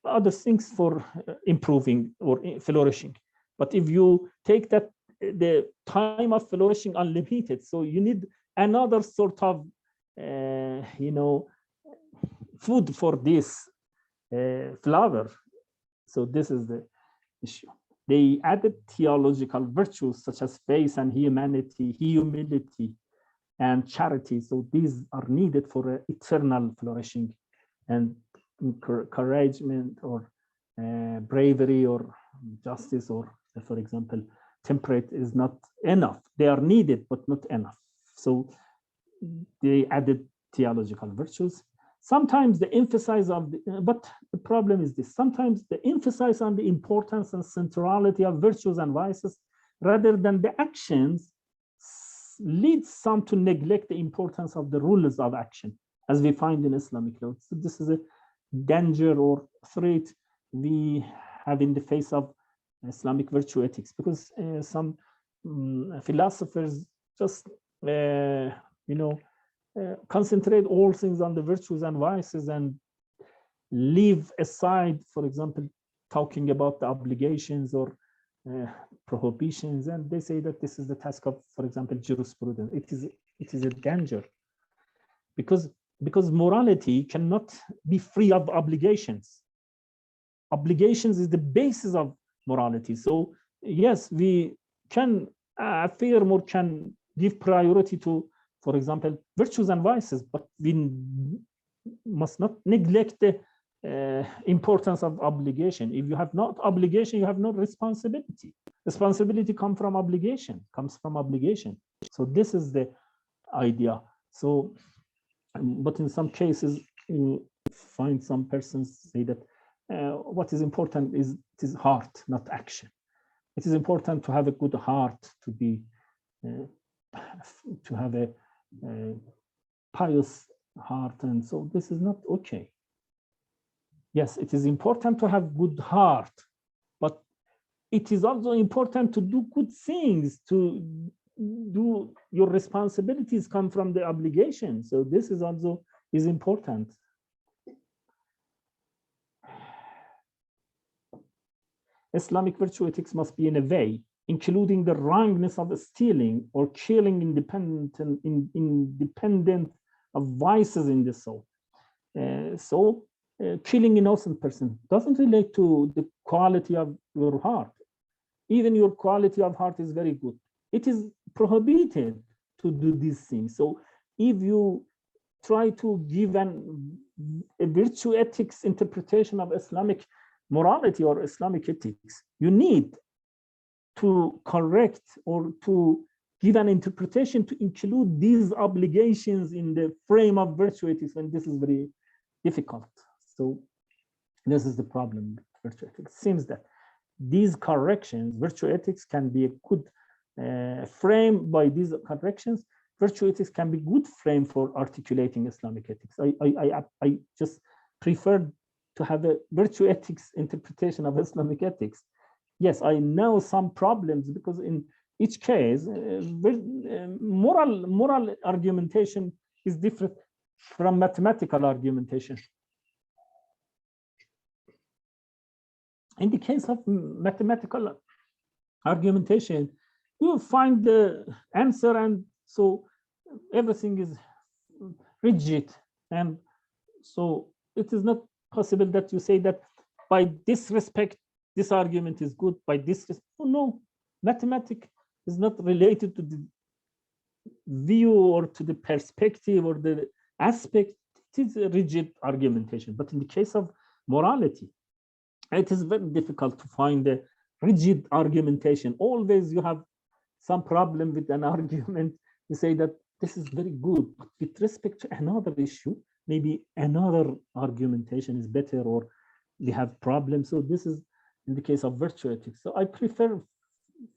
other things for improving or flourishing. But if you take that the time of flourishing unlimited, so you need another sort of food for this flower. So this is the issue. They added theological virtues such as faith and humanity, humility, and charity. So these are needed for eternal flourishing, and encouragement or bravery or justice or, for example, temperate is not enough. They are needed, but not enough. So they added theological virtues. Sometimes the emphasis of but the problem is this, sometimes the emphasis on the importance and centrality of virtues and vices rather than the actions leads some to neglect the importance of the rules of action, as we find in Islamic law. So this is a danger or threat we have in the face of Islamic virtue ethics, because some philosophers just concentrate all things on the virtues and vices and leave aside, for example, talking about the obligations or prohibitions, and they say that this is the task of, for example, jurisprudence. It is a danger, because morality cannot be free of obligations. Obligations is the basis of morality. So yes, we can affirm or can give priority to, for example, virtues and vices, but we must not neglect the importance of obligation. If you have not obligation, you have no responsibility. Responsibility comes from obligation. So this is the idea. So, but in some cases, you find some persons say that what is important is it is heart, not action. It is important to have a good heart, to be to have a pious heart, and so this is not okay. Yes, it is important to have good heart, but it is also important to do good things, to do your responsibilities come from the obligation. So this is also important. Islamic virtue ethics must be in a way, including the wrongness of stealing or killing independent of vices in the soul. Killing innocent person doesn't relate to the quality of your heart. Even your quality of heart is very good. It is prohibited to do these things. So if you try to give an a virtue ethics interpretation of Islamic morality or Islamic ethics, you need to correct or to give an interpretation to include these obligations in the frame of virtue ethics, and this is very difficult. So this is the problem with virtue ethics. It seems that these corrections, virtue ethics can be a good frame. By these corrections, virtue ethics can be good frame for articulating Islamic ethics. I just prefer to have a virtue ethics interpretation of Islamic ethics. Yes, I know some problems because in each case, moral argumentation is different from mathematical argumentation. In the case of mathematical argumentation, you find the answer, and so everything is rigid, and so it is not possible that you say that by this respect this argument is good, by this respect. Oh, no, mathematics is not related to the view or to the perspective or the aspect. It is a rigid argumentation. But in the case of morality, it is very difficult to find a rigid argumentation. Always you have some problem with an argument. You say that this is very good, but with respect to another issue, maybe another argumentation is better, or we have problems. So this is in the case of virtue ethics. So I prefer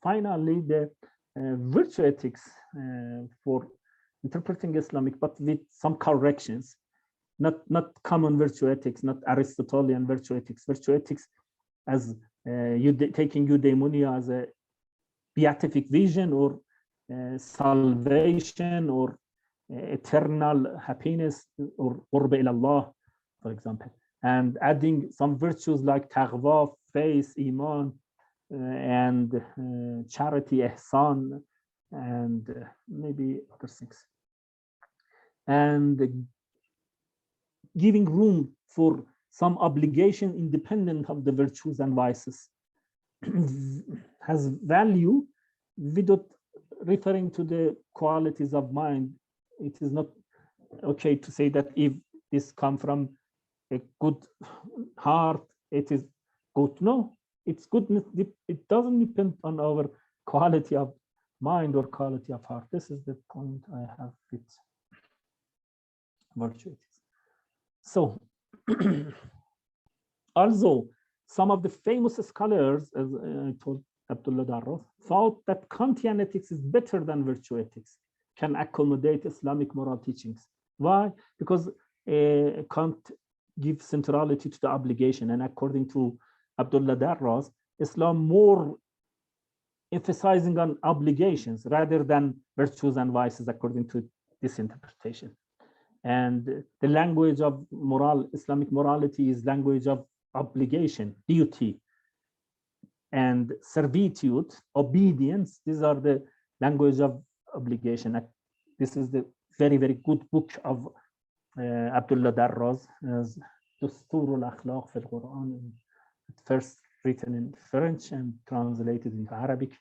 finally the virtue ethics for interpreting Islamic, but with some corrections. Not common virtue ethics, not Aristotelian virtue ethics. Virtue ethics as taking eudaimonia as a beatific vision, or salvation, or eternal happiness, or qurb ila Allah, for example, and adding some virtues like taqwa, faith, iman, and charity, ihsan, and maybe other things, and giving room for some obligation independent of the virtues and vices has value without referring to the qualities of mind. It is not okay to say that if this comes from a good heart, it is good. No, it's goodness. It doesn't depend on our quality of mind or quality of heart. This is the point I have with virtue ethics. So, although some of the famous scholars, as I told Abdullah Darroz, thought that Kantian ethics is better than virtue ethics, can accommodate Islamic moral teachings. Why? Because Kant gives centrality to the obligation, and according to Abdullah Darroz, Islam more emphasizing on obligations rather than virtues and vices, according to this interpretation. And the language of Islamic morality is language of obligation, duty, and servitude, obedience. These are the language of obligation. This is the very, very good book of Abdullah Darroz, as Dustur al-Akhlaq fil Quran, first written in French and translated into Arabic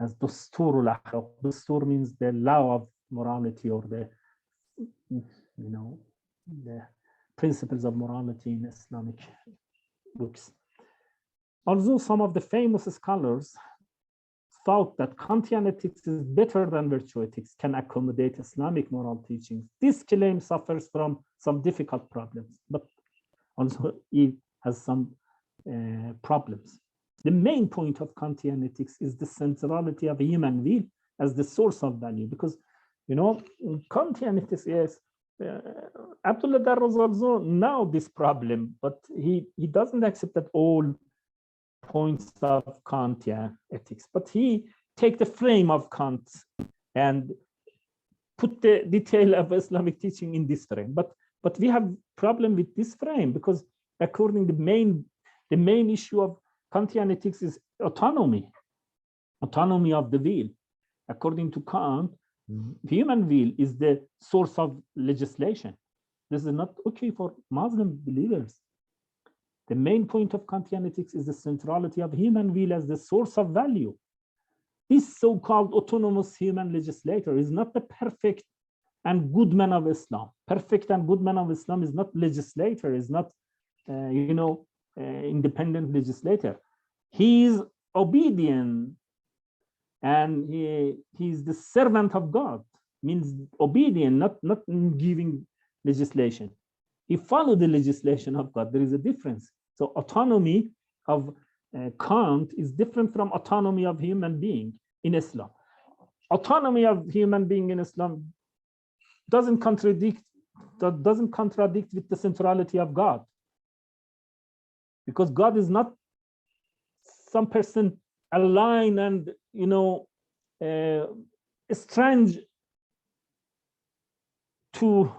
as Dustur al-Akhlaq. Dustur means the law of morality, or the the principles of morality in Islamic books. Although some of the famous scholars thought that Kantian ethics is better than virtue ethics, can accommodate Islamic moral teachings, this claim suffers from some difficult problems, but also it has some problems. The main point of Kantian ethics is the centrality of human will as the source of value, because Kantian ethics, yes, Abdullah Darroz also know this problem, but he doesn't accept that all points of Kantian ethics, but he take the frame of Kant and put the detail of Islamic teaching in this frame. But we have problem with this frame, because according to the main issue of Kantian ethics is autonomy of the will. According to Kant, human will is the source of legislation. This is not okay for Muslim believers. The main point of Kantian ethics is the centrality of human will as the source of value. This so-called autonomous human legislator is not the perfect and good man of Islam. Perfect and good man of Islam is not legislator, is not, independent legislator. He is obedient, and he's the servant of God, means obedient, not giving legislation. He followed the legislation of God. There is a difference. So autonomy of Kant is different from autonomy of human being in Islam. Autonomy of human being in Islam doesn't contradict with the centrality of God, because God is not some person aligned and strange to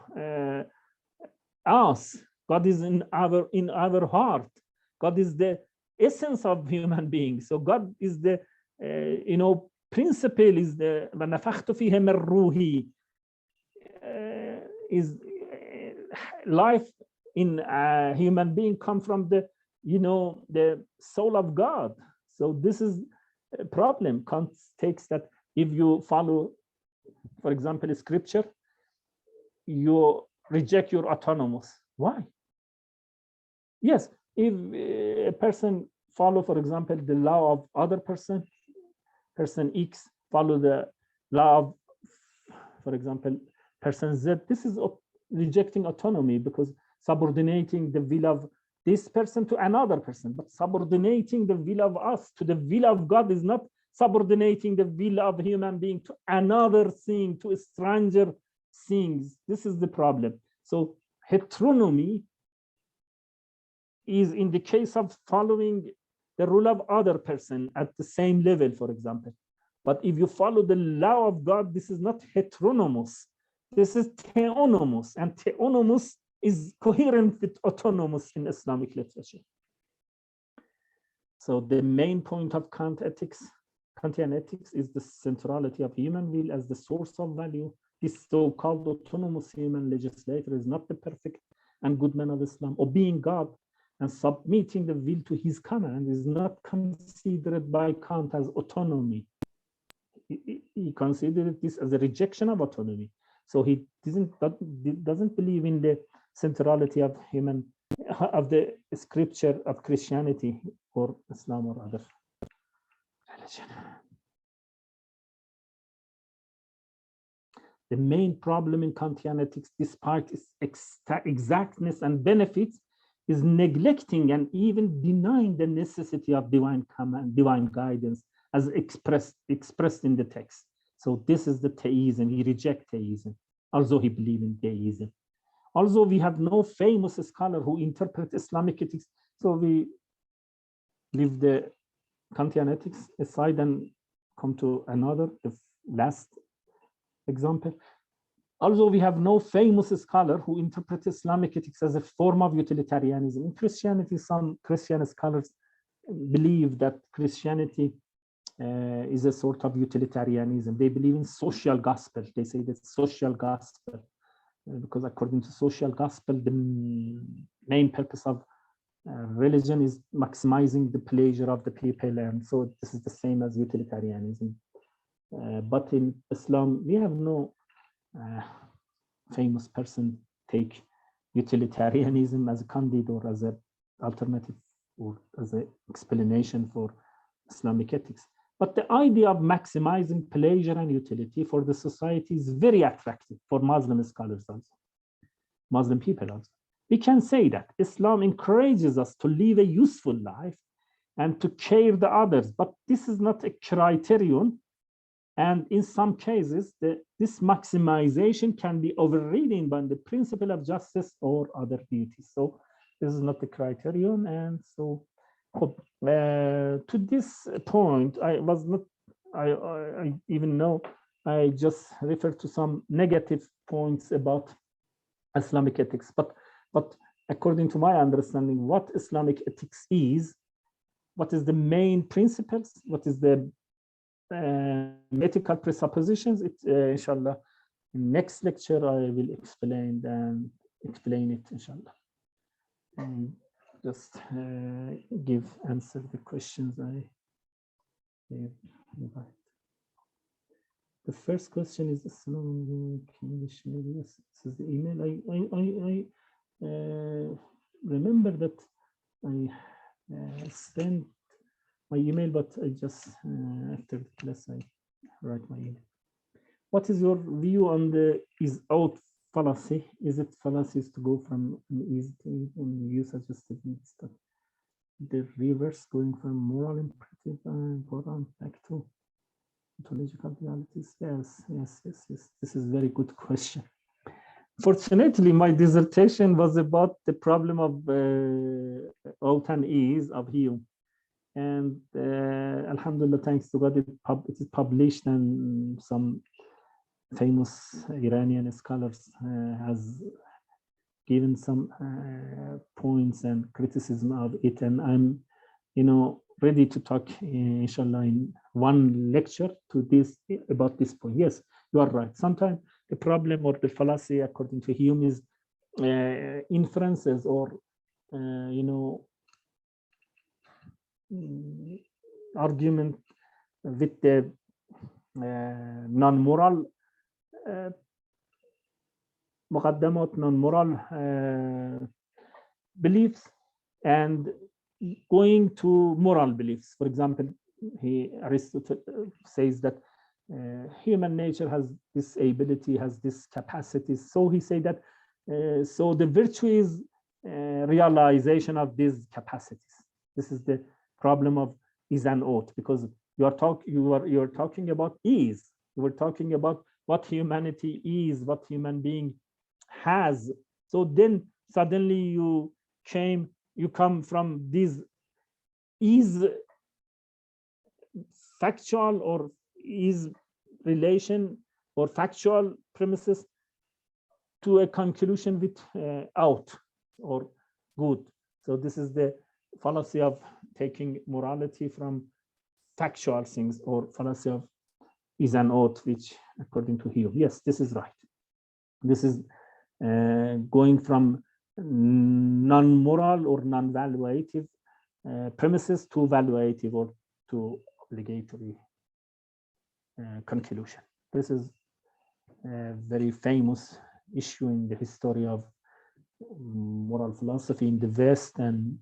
us. God is in our heart. God is the essence of human beings. So God is the principle, is the وَنَفَخْتُ فِيهِ مِنْ رُوحِي, is life in a human being come from the soul of God. So this is a problem. Kant takes that if you follow, for example, scripture, you reject your autonomous. Why? Yes, if a person follow, for example, the law of other person X follow the law of, for example, person Z, this is rejecting autonomy, because subordinating the will of this person to another person. But subordinating the will of us to the will of God is not subordinating the will of human being to another thing, to a stranger things. This is the problem. So heteronomy is in the case of following the rule of other person at the same level, for example. But if you follow the law of God, this is not heteronomous. This is theonomous, and theonomous is coherent with autonomous in Islamic literature. So the main point of Kantian ethics is the centrality of human will as the source of value. This so-called autonomous human legislator is not the perfect and good man of Islam. Obeying God and submitting the will to his command is not considered by Kant as autonomy. He considered this as a rejection of autonomy. So he doesn't believe in the centrality of the scripture of Christianity or Islam or other religion. The main problem in Kantian ethics, despite its exactness and benefits, is neglecting and even denying the necessity of divine command, divine guidance, as expressed in the text. So this is the theism. He rejects theism, although he believes in theism. Also, we have no famous scholar who interprets Islamic ethics. So we leave the Kantian ethics aside and come to another, the last example. Also, we have no famous scholar who interprets Islamic ethics as a form of utilitarianism. In Christianity, some Christian scholars believe that Christianity is a sort of utilitarianism. They believe in social gospel. They say that social gospel, because according to social gospel, the main purpose of religion is maximizing the pleasure of the people, and so this is the same as utilitarianism. But in Islam, we have no famous person take utilitarianism as a candidate or as an alternative or as an explanation for Islamic ethics. But the idea of maximizing pleasure and utility for the society is very attractive for Muslim scholars also, Muslim people also. We can say that Islam encourages us to live a useful life and to care the others, but this is not a criterion. And in some cases, this maximization can be overridden by the principle of justice or other duties. So this is not the criterion. And so to this point, I even know, I just referred to some negative points about Islamic ethics. But according to my understanding, what Islamic ethics is, what is the main principles, what is the ethical presuppositions, inshallah, in next lecture I will explain it, inshallah, and just answer the questions I gave. The first question is, can you share? Yes, this is the email. I remember that I sent my email, but I just after the class I write my email. What is your view on the is-out fallacy? Is it fallacies to go from is and you suggested the reverse, going from moral imperative and moral back to ontological realities? Yes. This is a very good question. Fortunately, my dissertation was about the problem of out and is of Hume. And Alhamdulillah, thanks to God, it is published, and some famous Iranian scholars has given some points and criticism of it. And I'm, ready to talk, inshallah, in one lecture to this about this point. Yes, you are right. Sometimes the problem or the fallacy, according to Hume, is inferences or, argument with the non-moral non-moral beliefs and going to moral beliefs. For example, Aristotle says that human nature has this ability, has this capacity. So he said that so the virtue is realization of these capacities. This is the problem of is and ought, because you're talking about is. You were talking about what humanity is, what human being has. So then suddenly you come from this is factual or is relation or factual premises to a conclusion with out or good. So this is the fallacy of taking morality from factual things, or fallacy of is and ought, which according to Hume, yes, this is right. This is going from non-moral or non-valuative premises to valuative or to obligatory conclusion. This is a very famous issue in the history of moral philosophy in the West, and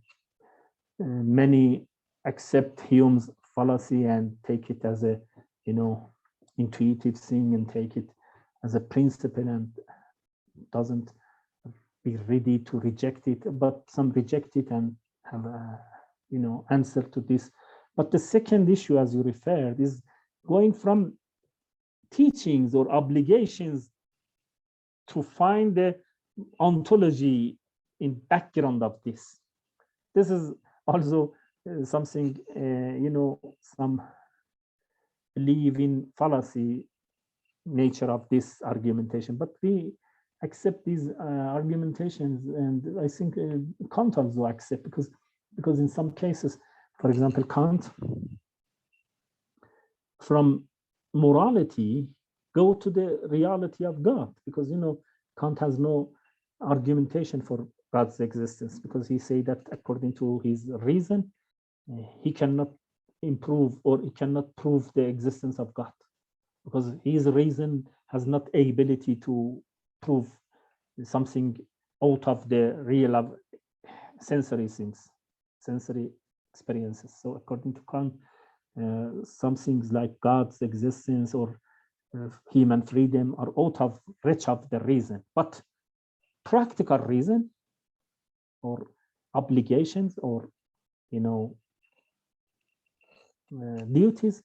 many accept Hume's fallacy and take it as a intuitive thing and take it as a principle and doesn't be ready to reject it, but some reject it and have a answer to this. But the second issue, as you referred, is going from teachings or obligations to find the ontology in background of this. This is also something, some believe in fallacy nature of this argumentation, but we accept these argumentations, and I think Kant also accept, because in some cases, for example, Kant from morality go to the reality of God, because Kant has no argumentation for God's existence, because he say that according to his reason he cannot improve or he cannot prove the existence of God, because his reason has not ability to prove something out of the real of sensory things, sensory experiences. So according to Kant, some things like God's existence or human freedom are out of reach of the reason, but practical reason or obligations or duties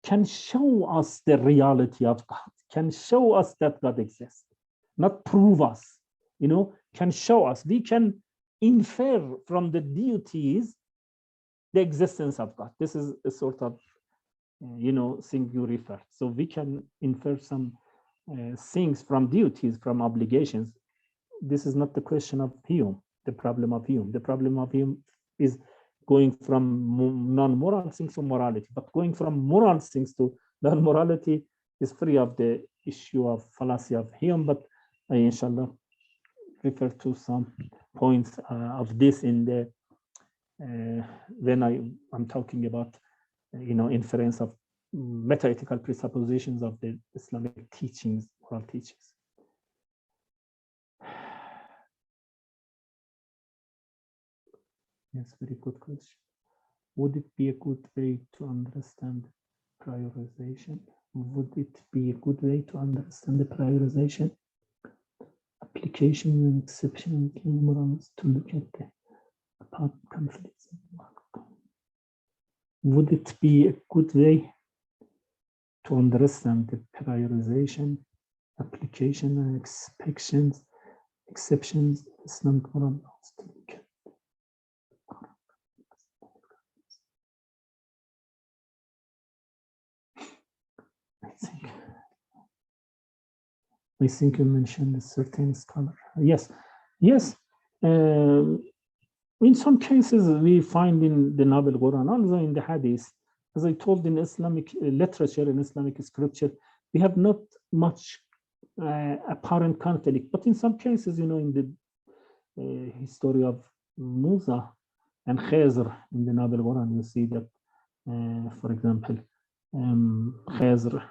can show us the reality of God, can show us that God exists, not prove us, can show us. We can infer from the duties the existence of God. This is a sort of, thing you refer. So we can infer some things from duties, from obligations. This is not the question of Hume, the problem of Hume. The problem of Hume is going from non-moral things to morality, but going from moral things to non-morality is free of the issue of fallacy of Hume. But I, inshallah, refer to some points of this in the when I'm talking about inference of meta-ethical presuppositions of the Islamic teachings, moral teachings. Yes, very good question. Would it be a good way to understand prioritization? Would it be a good way to understand the prioritization, application and exception in morals to look at the apart conflicts? Would it be a good way to understand the prioritization, application and exceptions, Islamic moral laws to look at? I think you mentioned a certain scholar. Yes. In some cases, we find in the Noble Quran, also in the Hadith, as I told, in Islamic literature, in Islamic scripture, we have not much apparent conflict. But in some cases, in the history of Musa and Hazar in the Noble Quran, you see that, for example, Hazar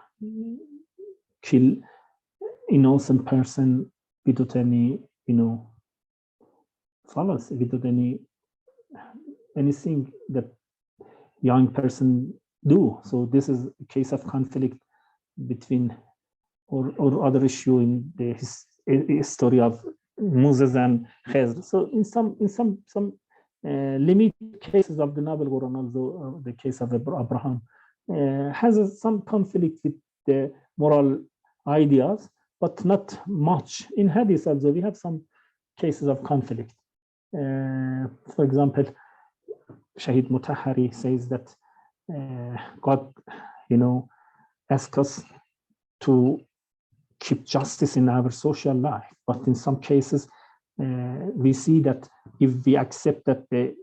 kill innocent person without any, fallacy, without anything that young person do. So this is a case of conflict between or other issue in the history of Moses and Hazar. So in some limited cases of the Noble Quran, also the case of Abraham has some conflict with the moral ideas, but not much. In Hadith also, we have some cases of conflict. For example, Shahid Mutahari says that God, asks us to keep justice in our social life. But in some cases, we see that if we accept that the,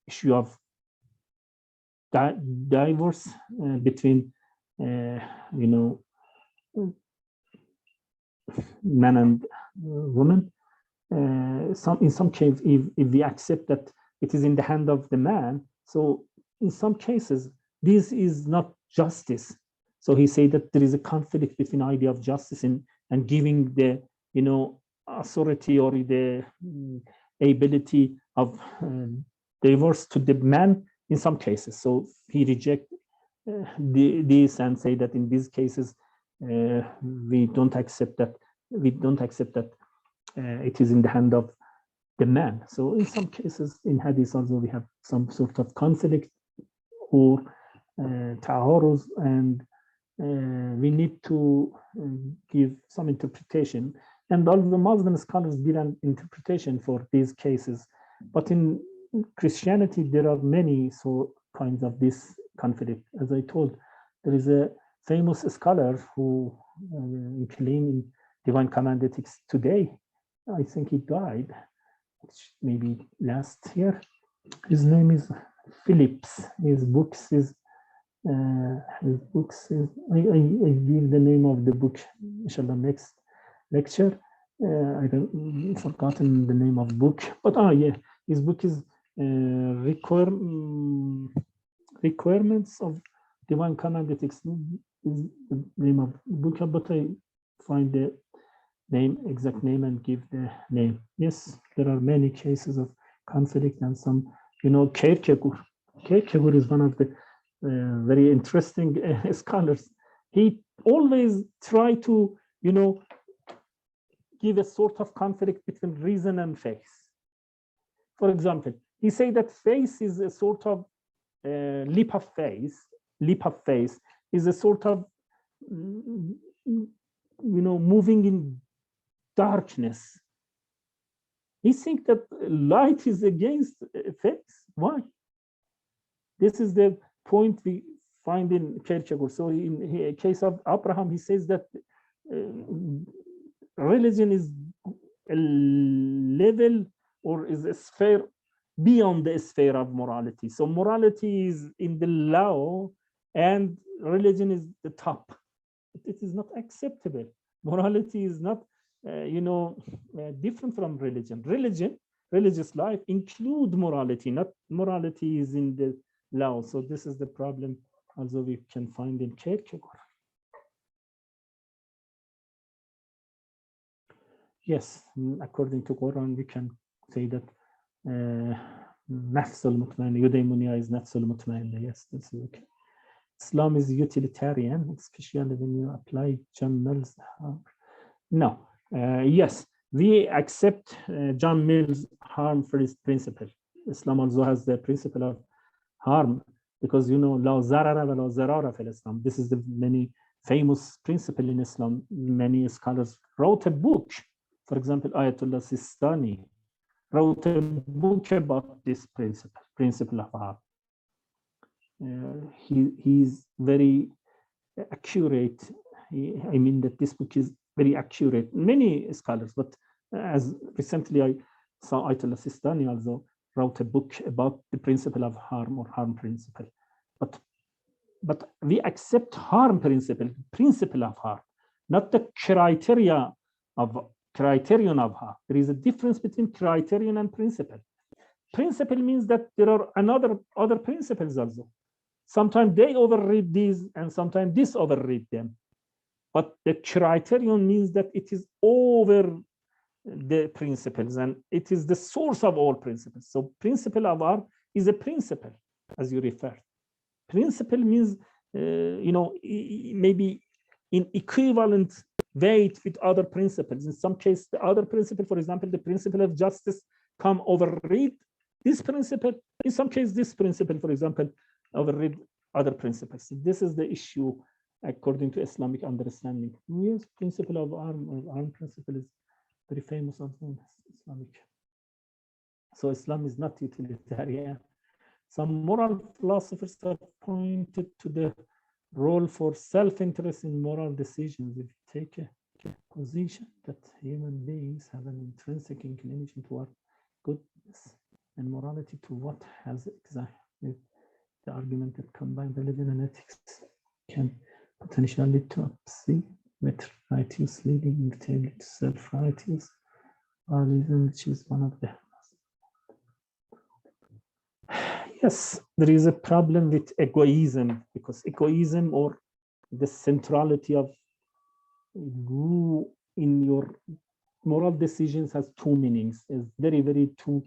issue of divorce between, man and woman, in some cases, if we accept that it is in the hand of the man, so in some cases, this is not justice. So he said that there is a conflict between idea of justice and giving the, authority or the ability of divorce to the man in some cases. So he rejects this and say that in these cases, we don't accept that. It is in the hand of the man. So in some cases, in Hadith also, we have some sort of conflict or Taoros, and we need to give some interpretation. And all the Muslim scholars did an interpretation for these cases. But in Christianity, there are many kinds of this conflict. As I told, there is a famous scholar who claimed divine command ethics today. I think he died, maybe last year. His name is Phillips. His books is I give the name of the book, inshallah, next lecture. I don't forgotten the name of book, but his book is Requirements of Divine Command Ethics is the name of the book, but I find the exact name and give the name. Yes, there are many cases of conflict and some, Kierkegaard. Kierkegaard is one of the very interesting scholars. He always try to, give a sort of conflict between reason and faith. For example, he say that faith is a sort of leap of faith. Leap of faith is a sort of, moving in darkness. He think that light is against faith. Why? This is the point we find in Kierkegaard. So in the case of Abraham, he says that religion is a level or is a sphere beyond the sphere of morality. So morality is in the law and religion is the top. It is not acceptable. Morality is not, different from religion. Religious life include morality, not morality is in the law. So this is the problem Also we can find in Kierkegaard. Yes, according to Quran, we can say that nafs al-mutmainna, eudaimonia is nafs al-mutmainna. Yes, that's okay. Islam is utilitarian, especially when you apply John Mill's. No, yes, we accept John Mill's harm-free principle. Islam also has the principle of harm, because you know, la zarara wa la zarara fil Islam. This is the many famous principle in Islam. Many scholars wrote a book. For example, Ayatollah Sistani wrote a book about this principle of harm. He's very accurate. I mean that this book is very accurate. Many scholars, but as recently I saw Ayatollah Sistani also wrote a book about the principle of harm or harm principle. But we accept harm principle of harm, not the criterion of harm. There is a difference between criterion and principle. Principle means that there are other principles also. Sometimes they override these and sometimes this override them. But the criterion means that it is over the principles and it is the source of all principles. So principle of harm is a principle, as you refer. Principle means, you know, maybe in equivalent weight with other principles. In some case, the other principle, for example, the principle of justice, come override this principle. In some case, this principle, for example, override other principles. This is the issue according to Islamic understanding. Yes, principle of harm principle is very famous also in Islamic. So Islam is not utilitarian. Some moral philosophers have pointed to the role for self-interest in moral decisions. If you take a position that human beings have an intrinsic inclination toward goodness and morality, to what has exactly the argument that combined religion and ethics can potentially lead to apathy, with righteous leading inevitably to self-righteous moralism, which is one of them. Yes, there is a problem with egoism, because egoism, or the centrality of you in your moral decisions, has two meanings. It's very, very two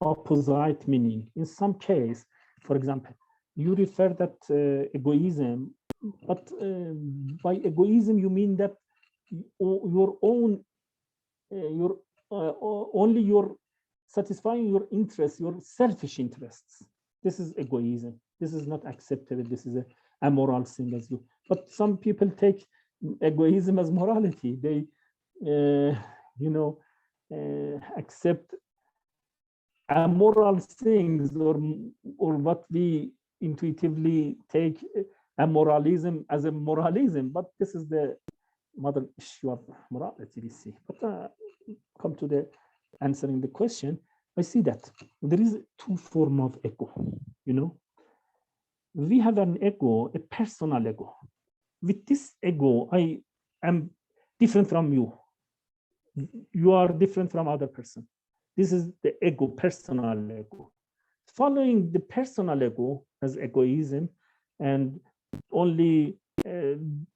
opposite meaning. In some case, for example, you refer that egoism, but by egoism you mean that your own, only your satisfying your interests, your selfish interests. This is egoism. This is not acceptable. This is a moral thing as you. But some people take egoism as morality. They, you know, accept amoral things, or what we intuitively take amoralism as a moralism. But this is the modern issue of morality, we see. But come to the answering the question, I see that there is two forms of ego. You know, we have an ego, a personal ego. With this ego, I am different from you. You are different from other person. This is the ego, personal ego. Following the personal ego as egoism and only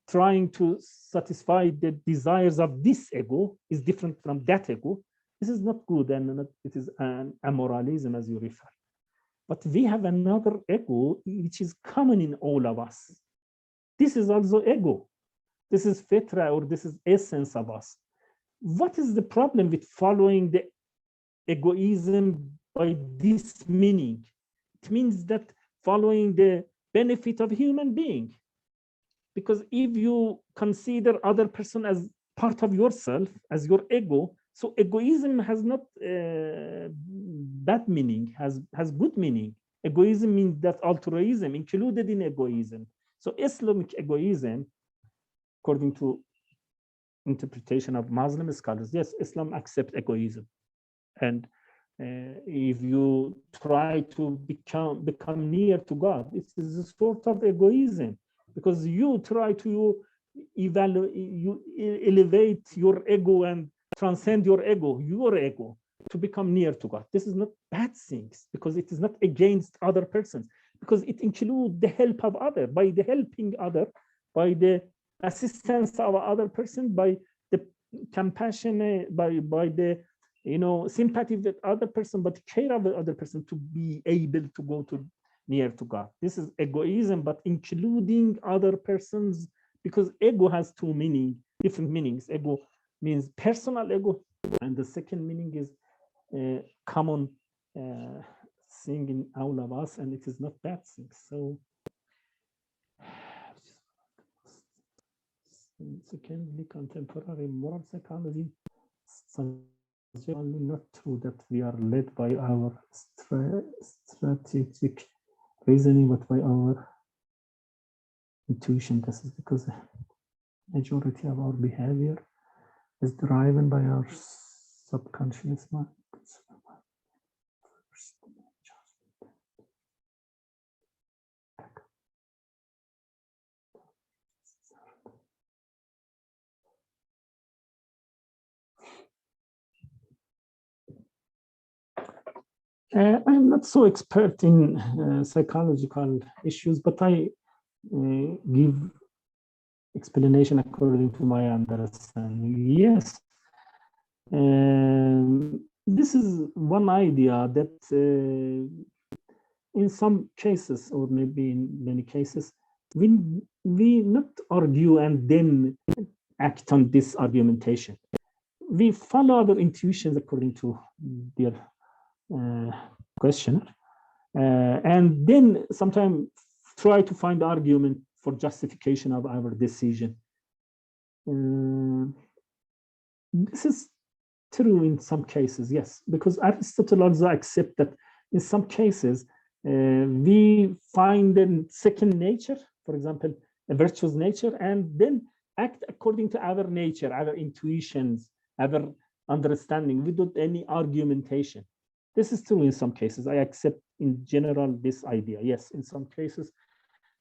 trying to satisfy the desires of this ego is different from that ego. This is not good, and it is an amoralism, as you refer. But we have another ego which is common in all of us. This is also ego. This is fitra, or this is essence of us. What is the problem with following the egoism by this meaning? It means that following the benefit of human being. Because if you consider other person as part of yourself, as your ego, so egoism has not bad meaning, has good meaning. Egoism means that altruism included in egoism. So Islamic egoism, according to interpretation of Muslim scholars, yes, Islam accepts egoism. And if you try to become near to God, it is a sort of egoism, because you try to elevate your ego and transcend your ego to become near to God. This is not bad things, because it is not against other persons. because it includes the help of other, by the helping other, by the assistance of other person, by the compassion, by the sympathy with other person, but care of the other person to be able to go to near to God. This is egoism, but including other persons, because ego has two different meanings. Ego means personal ego, and the second meaning is common thing in all of us, and it is not bad thing. So secondly, contemporary moral psychology only not true that we are led by our strategic reasoning, but by our intuition. This is because the majority of our behavior is driven by our subconscious mind. I'm not so expert in psychological issues, but I give explanation according to my understanding. Yes, this is one idea that in some cases, or maybe in many cases, we not argue and then act on this argumentation. We follow our intuitions according to their questioner, and then sometimes try to find argument for justification of our decision. This is true in some cases, yes, because Aristotle also accepts that in some cases we find a second nature, for example, a virtuous nature, and then act according to our nature, our intuitions, our understanding without any argumentation. This is true in some cases. I accept in general this idea. Yes, in some cases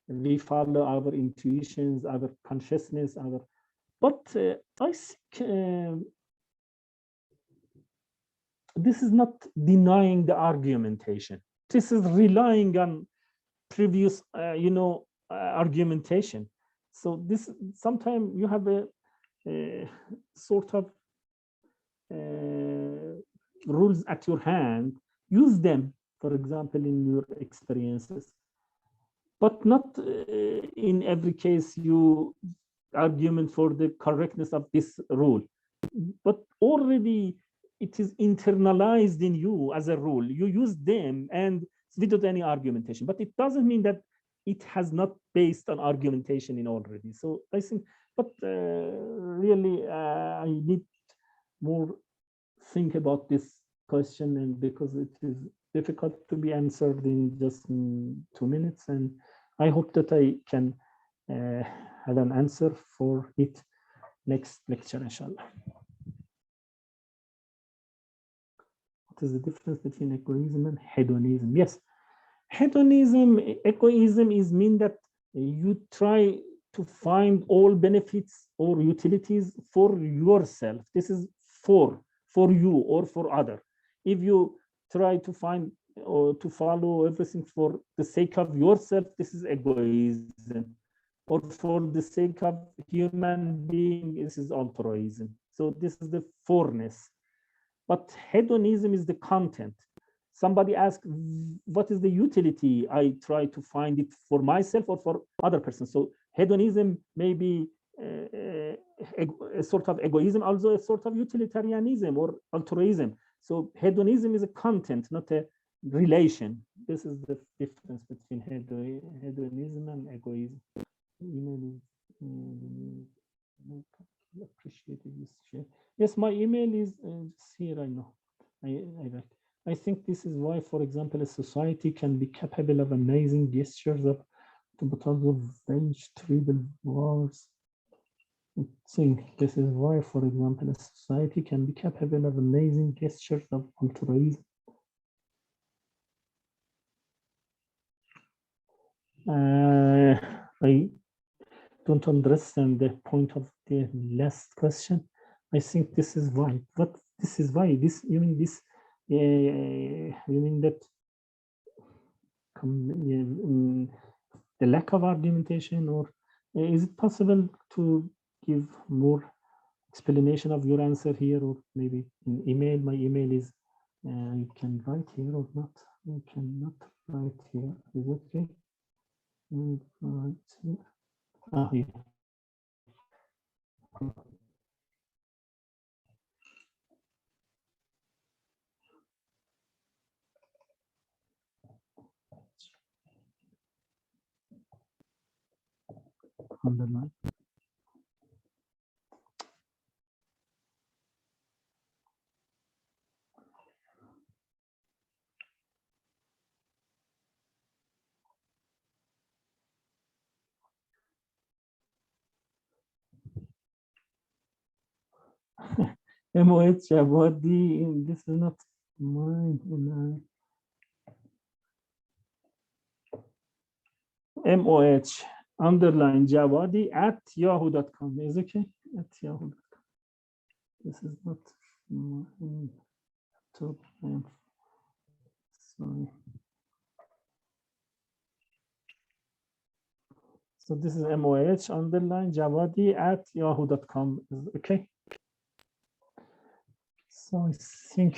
we follow our intuitions, our consciousness, but I think this is not denying the argumentation. This is relying on previous, argumentation. So this sometimes you have a sort of rules at your hand, use them, for example, in your experiences, but not in every case you argument for the correctness of this rule, but already it is internalized in you as a rule. You use them and without any argumentation, but it doesn't mean that it has not based on argumentation in already. So I think, but really I need more think about this question, and because it is difficult to be answered in just 2 minutes, and I hope that I can have an answer for it next lecture, inshallah. What is the difference between egoism and hedonism? Yes, hedonism, egoism is mean that you try to find all benefits or utilities for yourself. This is for you or for other. If you try to find or to follow everything for the sake of yourself, this is egoism. Or for the sake of human being, this is altruism. So this is the forness. But hedonism is the content. Somebody asks, what is the utility? I try to find it for myself or for other person. So hedonism may be a sort of egoism, also a sort of utilitarianism or altruism. So hedonism is a content, not a relation. This is the difference between hedonism and egoism. Appreciated this share. Yes, my email is here. I know. I think this is why, for example, a society can be capable of amazing gestures of wage tribal wars. I think this is why, for example, a society can be capable of amazing gestures of altruism. I don't understand the point of the last question. I think this is why. What this is why? This you mean this? You mean that the lack of argumentation, or is it possible to give more explanation of your answer here, or maybe in email? My email is, you can write here or not. You cannot write here. Is it okay? Right here. Ah, here. Underline. MOH Javadi, this is not mine. MOH underline Javadi at yahoo.com is okay. At yahoo.com. This is not mine. Sorry. So this is MOH underline Javadi at yahoo.com. Okay. So I think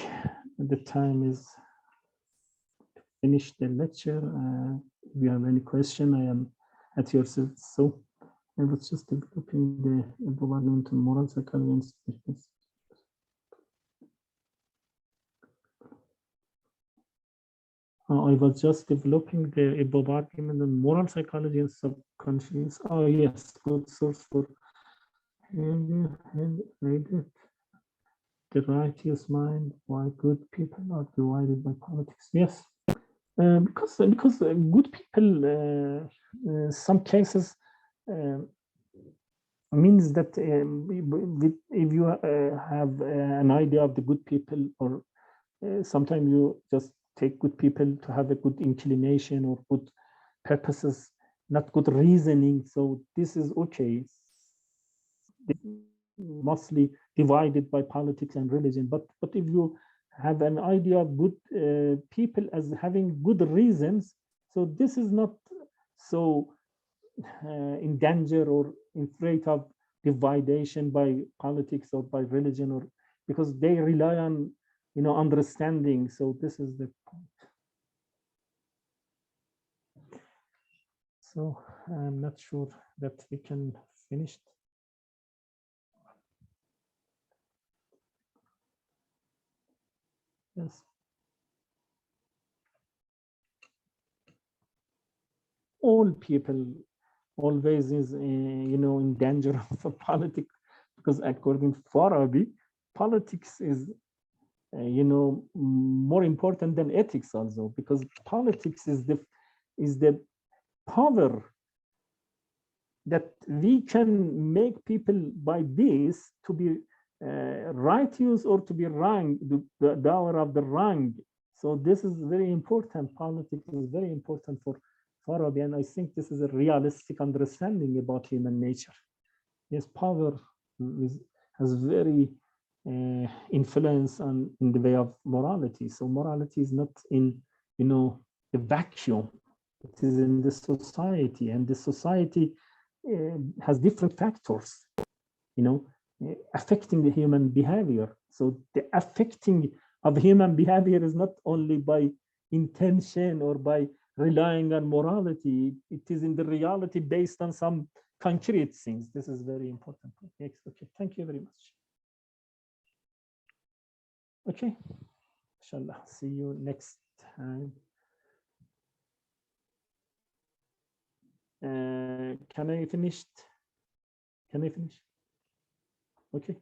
the time is finished the lecture. If you have any question, I am at your service. So I was just developing the environmental moral psychology. I was just developing the above argument on moral psychology and subconscious. Oh yes, good source for the righteous mind. Why good people are divided by politics? Yes, because good people, some cases means that if you have an idea of the good people, or sometimes you just take good people to have a good inclination or good purposes, not good reasoning. So this is okay. Mostly divided by politics and religion. But if you have an idea of good people as having good reasons, so this is not so in danger or in threat of dividation by politics or by religion, or because they rely on understanding. So this is the point. So I'm not sure that we can finish. Yes. All people always is in danger of politics, because according to Farabi, politics is more important than ethics also, because politics is the power that we can make people by this to be righteous or to be wrong, the hour of the wrong. So this is very important. Politics is very important for Farabi, and I think this is a realistic understanding about human nature. Yes, power has very influence in the way of morality. So morality is not in the vacuum. It is in the society, and the society has different factors, affecting the human behavior. So the affecting of human behavior is not only by intention or by relying on morality. It is in the reality based on some concrete things. This is very important. Okay, thank you very much. Okay, inshallah, see you next time. Can I finish? Okay.